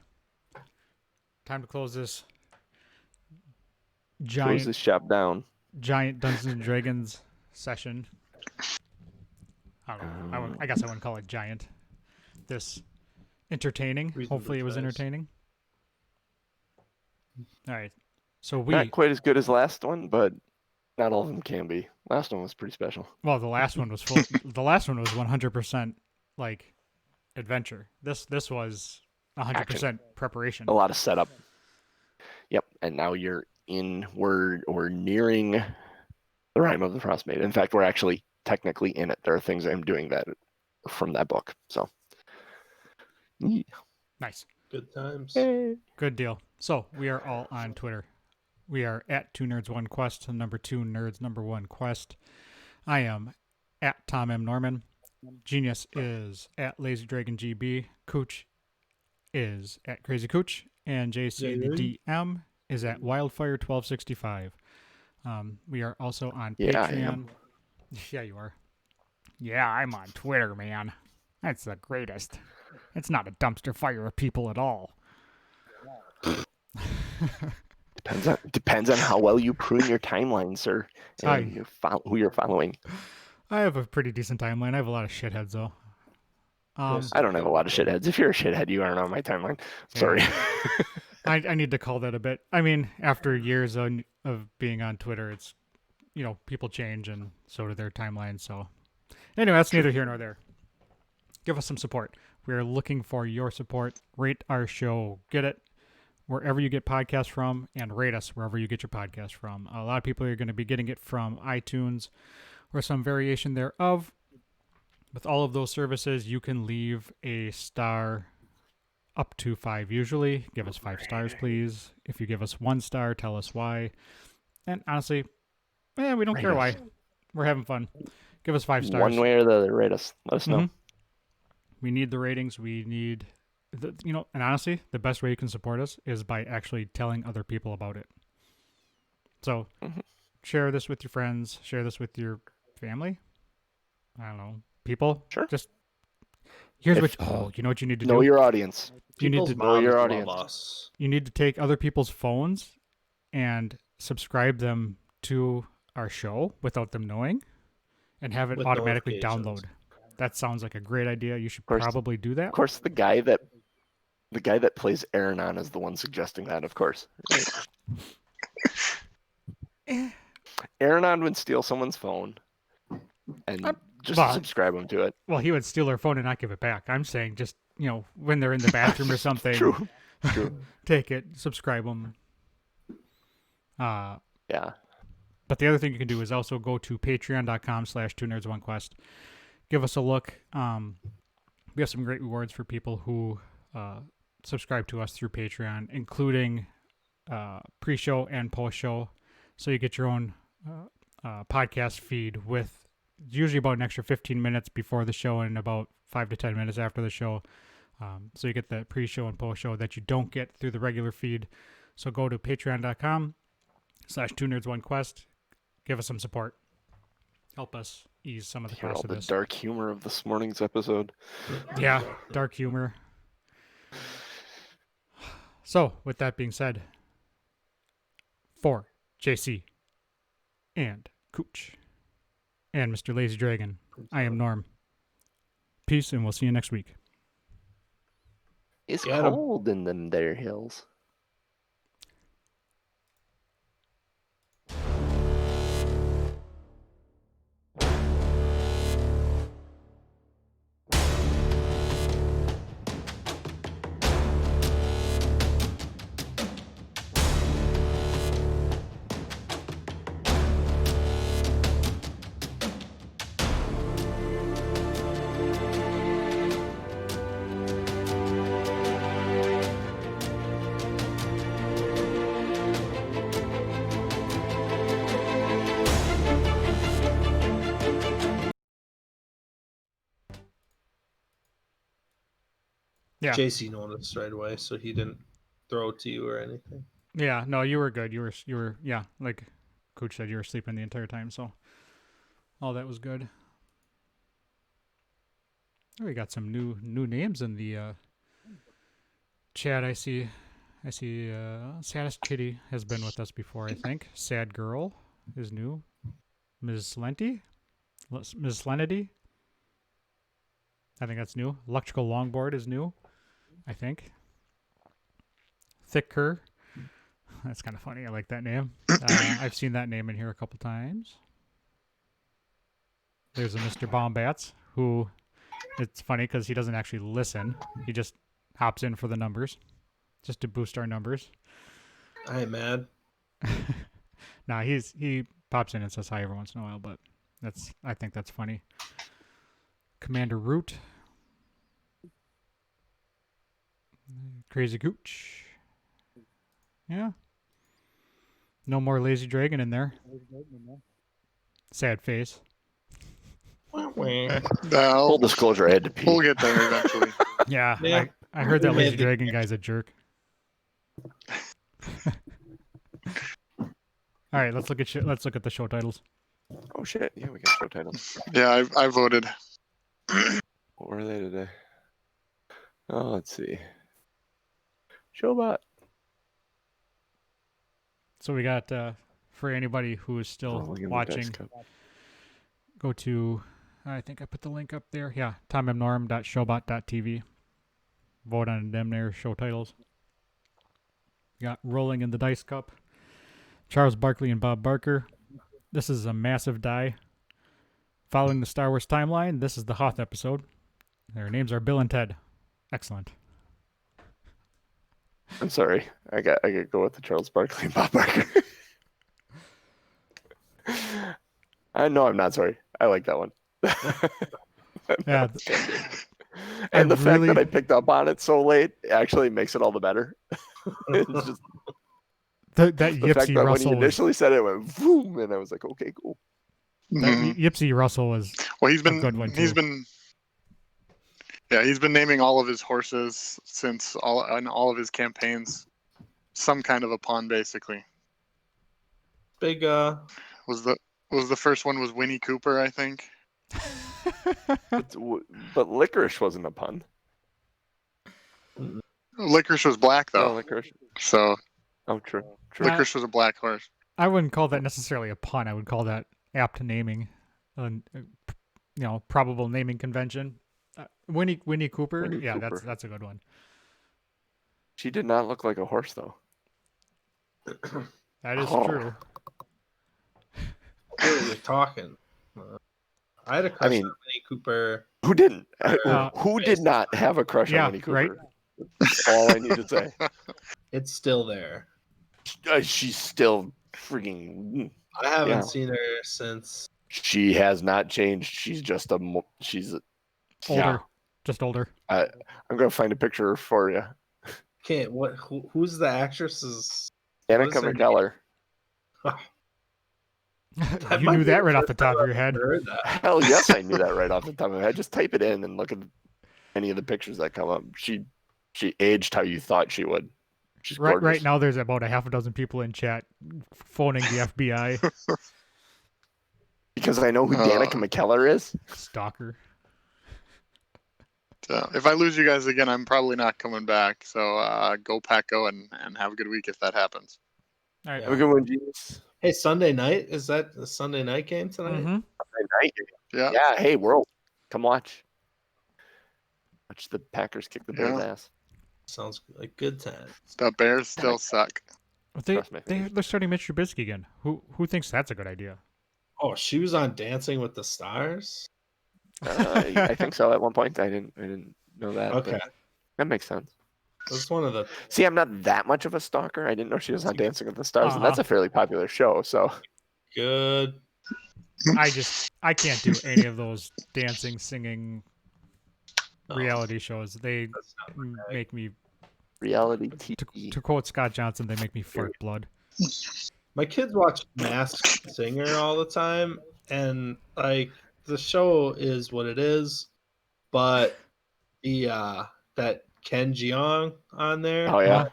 time to close this shop down. Giant Dungeons and Dragons session. I don't know. I guess I wouldn't call it giant. This entertaining. Hopefully it was entertaining. All right. So not quite as good as last one, but not all of them can be. Last one was pretty special. Well, the last one was full. The last one was 100% like adventure. This was 100% preparation. A lot of setup. Yep, and now we're nearing the Rime of the Frost Maiden. In fact, we're actually technically in it. There are things I'm doing that from that book. So nice. Good times. Good deal. So we are all on Twitter. We are at 2nerds1quest, number 2 nerds, number 1 quest. I am at Tom M. Norman. Genius is at Lazy Dragon GB. Cooch is at Crazy Cooch. And JCDM is at Wildfire 1265. We are also on Patreon. Yeah, you are. Yeah, I'm on Twitter, man. That's the greatest. It's not a dumpster fire of people at all. Depends on how well you prune your timeline, sir, and who you're following. I have a pretty decent timeline. I have a lot of shitheads, though. I don't have a lot of shitheads. If you're a shithead, you aren't on my timeline. Sorry. I need to call that a bit. I mean, after years of being on Twitter, it's, people change, and so do their timelines. So anyway, that's neither here nor there. Give us some support. We are looking for your support. Rate our show. Get it wherever you get podcasts from, and rate us wherever you get your podcast from. A lot of people are going to be getting it from iTunes or some variation thereof. With all of those services, you can leave a star up to 5 usually. Give us 5 stars, please. If you give us 1 star, tell us why. And honestly, we don't Rate care why. us. We're having fun. Give us 5 stars. One way or the other, rate us. Let us know. Mhm. We need the ratings. We need, and honestly, the best way you can support us is by actually telling other people about it. So, share this with your friends. Share this with your family. I don't know, people. Sure. Just here's If- you know what you need to Know do. your audience. You need People's to know your moms audience. love us. You need to take other people's phones and subscribe them to our show without them knowing, and have it With automatically notifications. download. That sounds like a great idea. You should course. probably do that. Of course, the guy that plays Aaron on is the one suggesting that. Of course. Right? Aaron on would steal someone's phone and just well, subscribe them to it. Well, he would steal their phone and not give it back. I'm saying just, when they're in the bathroom or something, True. take it, subscribe them. Yeah. But the other thing you can do is also go to patreon.com/2nerds1quest. Give us a look. We have some great rewards for people who subscribe to us through Patreon, including pre-show and post-show. So you get your own podcast feed with usually about an extra 15 minutes before the show and about 5 to 10 minutes after the show. So you get the pre-show and post-show that you don't get through the regular feed. So go to patreon.com/2nerds1quest. Give us some support. Help us ease some of the Hear all cost of the this. dark humor of this morning's episode. Yeah, dark humor. So, with that being said, for JC and Cooch and Mr. Lazy Dragon, I am Norm. Peace, and we'll see you next week. It's Got 'em. cold in them there hills. Yeah. JC noticed right away, so he didn't throw it to you or anything. Yeah, no, you were good. You were, yeah, like Coach said, you were sleeping the entire time, so all that was good. Oh, we got some new names in the chat. I see Saddest Kitty has been with us before, I think. Sad Girl is new. Ms. Lenty? Ms. Lenity? I think that's new. Electrical Longboard is new, I think. Thicker. That's kind of funny. I like that name. I've seen that name in here a couple times. There's a Mr. Bombats, who, it's funny because he doesn't actually listen. He just hops in for the numbers, just to boost our numbers. I ain't mad. Nah, he pops in and says hi every once in a while, but I think that's funny. Commander Root. Crazy Gooch. Yeah. No more Lazy Dragon in there. Sad face. Full Full disclosure, I had to pee. We'll get there eventually. Yeah, Yeah. I heard that We made Lazy the- Dragon guy's a jerk. All right, let's look at the show titles. Oh shit! Yeah, we got show titles. Yeah, I voted. What were they today? Oh, let's see. Showbot. So we got for anybody who is still Rolling in the watching, dice cup. go to, I think I put the link up there. Yeah, tomandnorm.showbot.tv. Vote on them there show titles. We got Rolling in the Dice Cup. Charles Barkley and Bob Barker. This is a massive die. Following the Star Wars timeline, this is the Hoth episode. Their names are Bill and Ted. Excellent. I'm sorry. I got to go with the Charles Barkley and Bob Barker. I know I'm not sorry. I like that one. Yeah, And the fact that really- I picked up on it so late actually makes it all the better. It's just That The fact Yipsy that when he Russell was, initially said it, it went boom, and I was like, okay, cool. that Mhm. Yipsy Russell was Well, he's a good one he's too. been he's been naming all of his horses since all of his campaigns some kind of a pun, basically. Big Was the first one was Winnie Cooper, I think. But licorice wasn't a pun. Licorice was black though, No, licorice. so Oh, true. Licorice was a black horse. I wouldn't call that necessarily a pun. I would call that apt naming, probable naming convention. Winnie Cooper. Winnie Yeah, Cooper. that's a good one. She did not look like a horse, though. That is Oh. true. you're talking. I had a crush on Winnie Cooper. Who didn't? Uh, Who did not have a crush yeah, on Winnie Cooper? right. That's all I need to say. It's still there. She's still freaking. I haven't Yeah. seen her since. She has not changed. She's just she's Older, just older. I'm gonna find a picture for you. Can't. Who's the actress's? Annika her McKellar. You knew that right off the top of your head. Heard that. Hell yes, I knew that right off the top of my head. Just type it in and look at any of the pictures that come up. She aged how you thought she would. She's gorgeous. Right now, there's about a half a dozen people in chat phoning the FBI. Because I know who Danica McKellar is. Stalker. So if I lose you guys again, I'm probably not coming back. So go Pack, go and have a good week if that happens. All right. Have a good one, Jesus. Hey, Sunday night, is that the Sunday night game tonight? Mm-hmm. Yeah. Hey, world, come watch. Watch the Packers kick the Bears' ass. Sounds like good time. The Bears still suck. But Trust me. they're starting Mitch Trubisky again. Who thinks that's a good idea? Oh, she was on Dancing with the Stars. I think so. At one point, I didn't know that. Okay, but that makes sense. that's one of the. See, I'm not that much of a stalker. I didn't know she was on Dancing with the Stars, and that's a fairly popular show. So Good. I can't do any of those dancing, singing reality shows. They make me, reality TV. to quote Scott Johnson, they make me fart blood. My kids watch Masked Singer all the time, and like the show is what it is, but the that Ken Jeong on there, Oh yeah.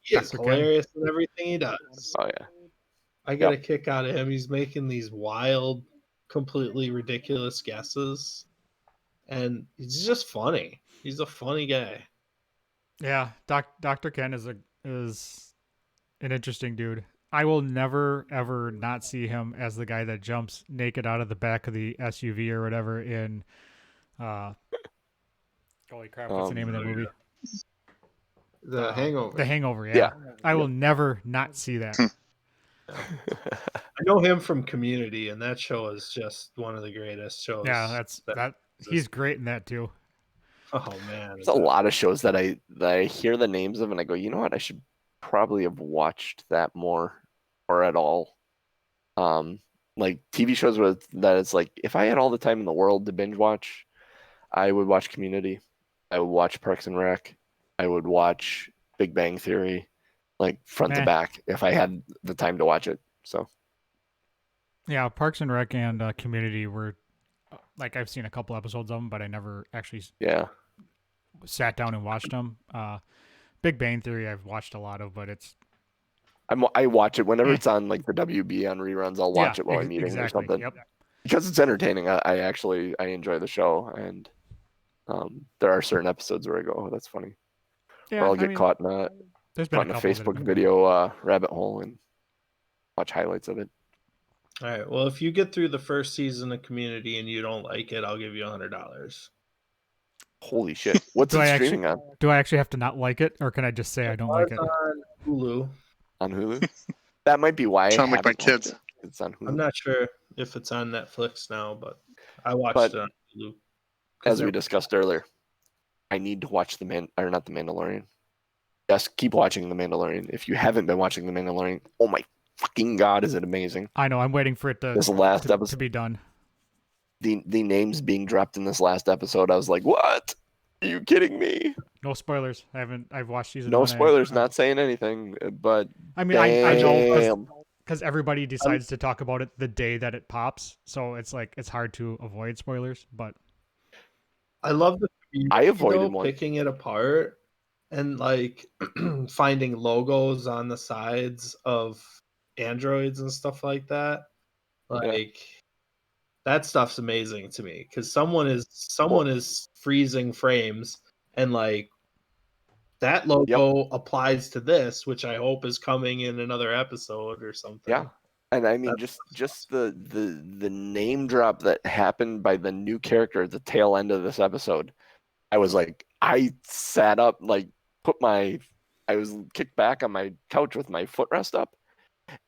he is Dr. Ken. hilarious in everything he does. Oh yeah. I get a kick out of him. He's making these wild, completely ridiculous guesses, and he's just funny. He's a funny guy. Yeah, Dr. Ken is an interesting dude. I will never ever not see him as the guy that jumps naked out of the back of the SUV or whatever in holy crap, what's the name of that movie? The Hangover. The Hangover, yeah. I will never not see that. I know him from Community, and that show is just one of the greatest shows. Yeah, he's great in that too. Oh man, There's a lot of shows that I hear the names of and I go, you know what? I should probably have watched that more or at all. Like TV shows that it's like if I had all the time in the world to binge watch, I would watch Community. I would watch Parks and Rec. I would watch Big Bang Theory, like front to back, if I had the time to watch it. So yeah, Parks and Rec and Community were like I've seen a couple episodes of them, but I never actually sat down and watched them. Big Bang Theory I've watched a lot of, but I watch it whenever it's on like the WB on reruns. I'll watch it while I'm eating or something. Yep. Because it's entertaining. I enjoy the show, and there are certain episodes where I go, "Oh, that's funny." Yeah, or I'll get caught in a Facebook video rabbit hole and watch highlights of it. All right. Well, if you get through the first season of Community and you don't like it, I'll give you $100. Holy shit! What's it streaming on? Do I actually have to not like it, or can I just say I don't like it? On Hulu. On Hulu. That might be why. Sound like my kids. It's on Hulu. I'm not sure if it's on Netflix now, but I watched it on Hulu. As we discussed earlier, I need to watch not the Mandalorian. Yes, keep watching the Mandalorian. If you haven't been watching the Mandalorian, oh my fucking god, is it amazing? I know. I'm waiting for it this last episode to be done. The names being dropped in this last episode, I was like, what? Are you kidding me? No spoilers. I've watched season No one. spoilers, not saying anything, but I mean, I know damn. because everybody decides to talk about it the day that it pops, so it's like it's hard to avoid spoilers. But I love the I community, avoided though, one. picking it apart and like finding logos on the sides of androids and stuff like that. Like that stuff's amazing to me because someone is freezing frames and like that logo applies to this, which I hope is coming in another episode or something. Yeah. And I mean, That's just the name drop that happened by the new character at the tail end of this episode. I was like, I sat up, like, I was kicked back on my couch with my footrest up,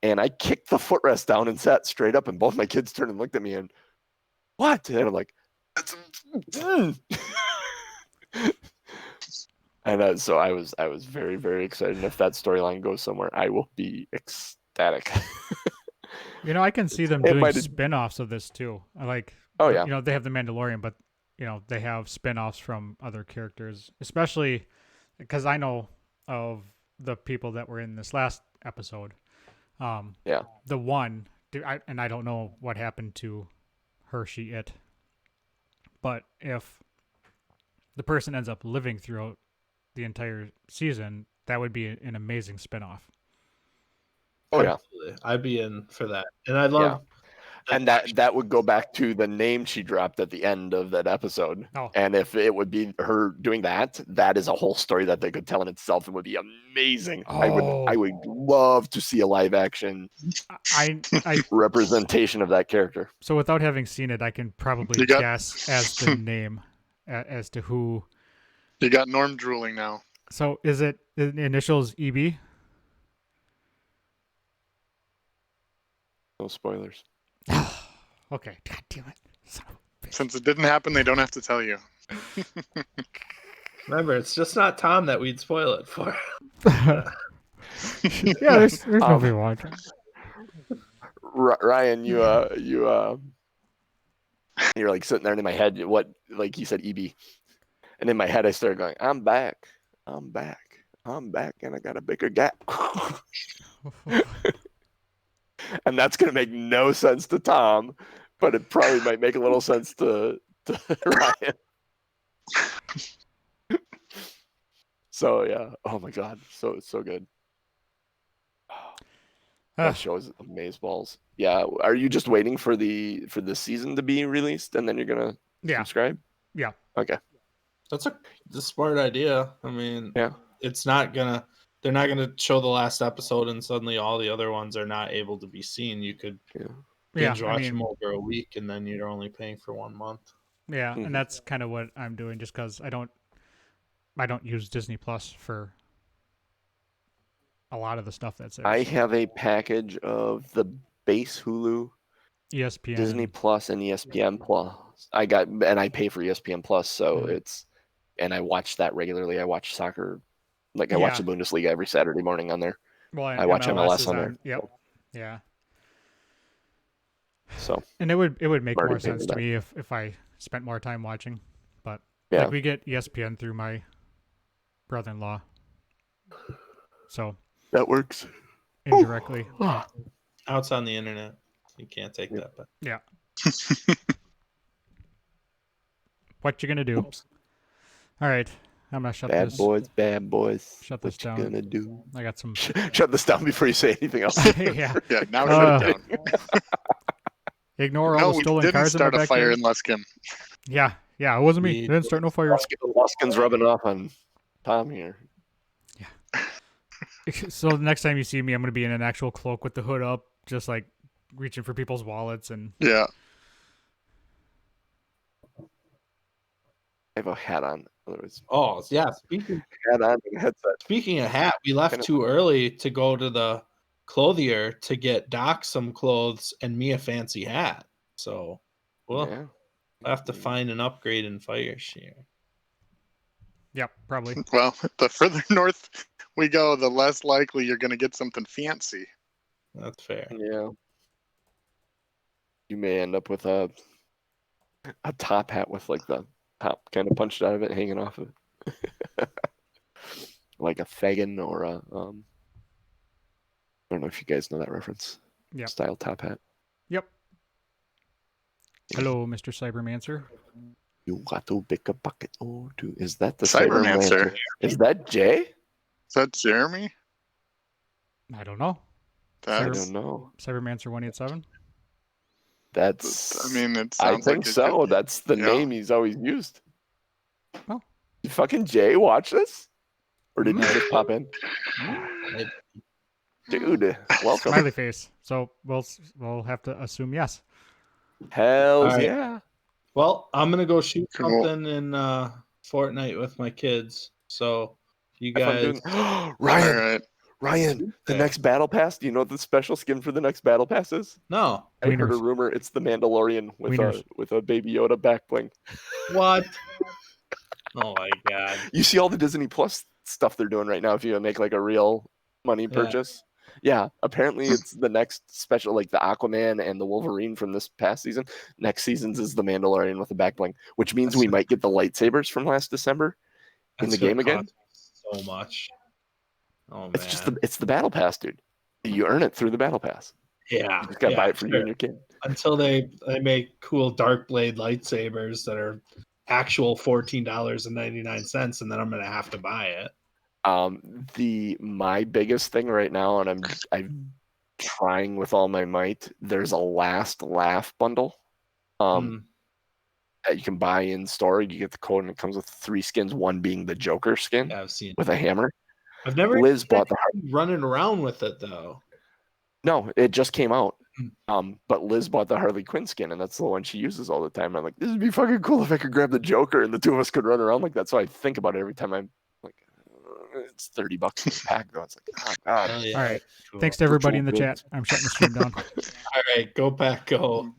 and I kicked the footrest down and sat straight up, and both my kids turned and looked at me and, what? And I'm like, and so I was very, very excited. And if that storyline goes somewhere, I will be ecstatic. I can see them It doing might've- spin-offs of this too. I like, Oh, yeah. they have the Mandalorian, but they have spin-offs from other characters, especially because I know of the people that were in this last episode. Yeah. The one, and I don't know what happened to it, but if the person ends up living throughout the entire season, that would be an amazing spin-off. Oh, yeah. absolutely. I'd be in for that. And I love And that would go back to the name she dropped at the end of that episode. Oh. And if it would be her doing that is a whole story that they could tell in itself and would be amazing. Oh. I would love to see a live action I representation of that character. So without having seen it, I can probably You got- guess as the name, as to who. You got Norm drooling now. So is it the initials EB? No spoilers. Okay. God damn it. Son of a bitch. Since it didn't happen, they don't have to tell you. Remember, it's just not Tom that we'd spoil it for. Yeah, there's nobody watching. Ryan, you're like sitting there, and in my head, like you said, EB, and in my head, I started going, I'm back, and I got a bigger gap. And that's gonna make no sense to Tom, but it probably might make a little sense to Ryan. So yeah, oh my god, so good. That show is amazeballs. Yeah, are you just waiting for the season to be released and then you're gonna subscribe? Yeah. Okay. That's a smart idea. I mean, Yeah. They're not gonna show the last episode and suddenly all the other ones are not able to be seen. You could binge watch them over a week and then you're only paying for 1 month. Yeah, and that's kind of what I'm doing, just because I don't use Disney Plus for a lot of the stuff that's there. I have a package of the base Hulu, ESPN, Disney Plus, and ESPN Plus. And I pay for ESPN Plus, so and I watch that regularly. I watch soccer, like I watch the Bundesliga every Saturday morning on there. Well, I watch MLS on there. Yep. Yeah. So. And it would make Already more sense paid to that. me if I spent more time watching, but Yeah. like we get ESPN through my brother-in-law, so that works indirectly. Now it's on the internet. You can't take that back. Yeah. What you gonna do? Oops. All right, I'm gonna shut Bad this. boys. Shut What this you down. gonna do? I got some. Shut this down before you say anything else. Yeah. Yeah, now shut it down. Ignore all No, the we stolen didn't cars in my start a fire backyard. in Luskin. Yeah, it wasn't me. We- Didn't start no fire. Luskin's rubbing off on Tom here. So the next time you see me, I'm gonna be in an actual cloak with the hood up, just like reaching for people's wallets and. Yeah. I have a hat on. Otherwise, Oh yeah. hat on and a headset. Speaking of hat, we left too early to go to the clothier to get Doc some clothes and me a fancy hat. So we'll have to find an upgrade in fire share. Yep, probably. Well, the further north we go, the less likely you're going to get something fancy. That's fair. Yeah. You may end up with a top hat with like the top kind of punched out of it, hanging off of it. like a Fagin or a I don't know if you guys know that reference. Yep. Style top hat. Yep. Hello, Mr. Cybermancer. You got to pick a bucket or two. Is that the Cybermancer. Cybermancer? Is that Jay? Is that Jeremy? I don't know. I Cyber- don't know. Cybermancer 187. That's. I mean, it I sounds think like it so. could be. That's the Yeah. name he's always used. Oh. Did fucking Jay watch this, or did he just pop in? Dude, welcome. Smiley face. So we'll have to assume yes. Hells All right. yeah. Well, I'm gonna go shoot Cool. something in Fortnite with my kids. So you Have fun guys, doing. All Ryan, right. the next battle pass. Do you know what the special skin for the next battle pass is? no, I heard a Wieners. rumor it's the Mandalorian Wieners. with a Baby Yoda back bling. what? Oh my god! You see all the Disney Plus stuff they're doing right now. If you make like a real money purchase, yeah. Apparently, it's the next special, like the Aquaman and the Wolverine from this past season. Next season's is the Mandalorian with a back bling, which means we might get the lightsabers from last December in the That's gonna game again. cost so much. Oh man! It's just it's the battle pass, dude. You earn it through the battle pass. yeah. You just gotta buy it for you sure. and your kid. Until they make cool dark blade lightsabers that are actual $14.99, and then I'm gonna have to buy it. My biggest thing right now, and I'm trying with all my might. There's a Last Laugh bundle. That you can buy in store. You get the code, and it comes with 3 skins. One being the Joker skin Yeah, I've seen. with a hammer. I've never Liz seen bought the. anyone running around with it though. No, it just came out. But Liz bought the Harley Quinn skin, and that's the one she uses all the time. I'm like, this would be fucking cool if I could grab the Joker and the two of us could run around like that. So I think about it every time I'm like, it's $30 for the pack though. It's like, oh god. Oh, yeah. All right. Cool. Thanks to everybody Virtual in the goods. chat. I'm shutting the stream down. All right, go back, go.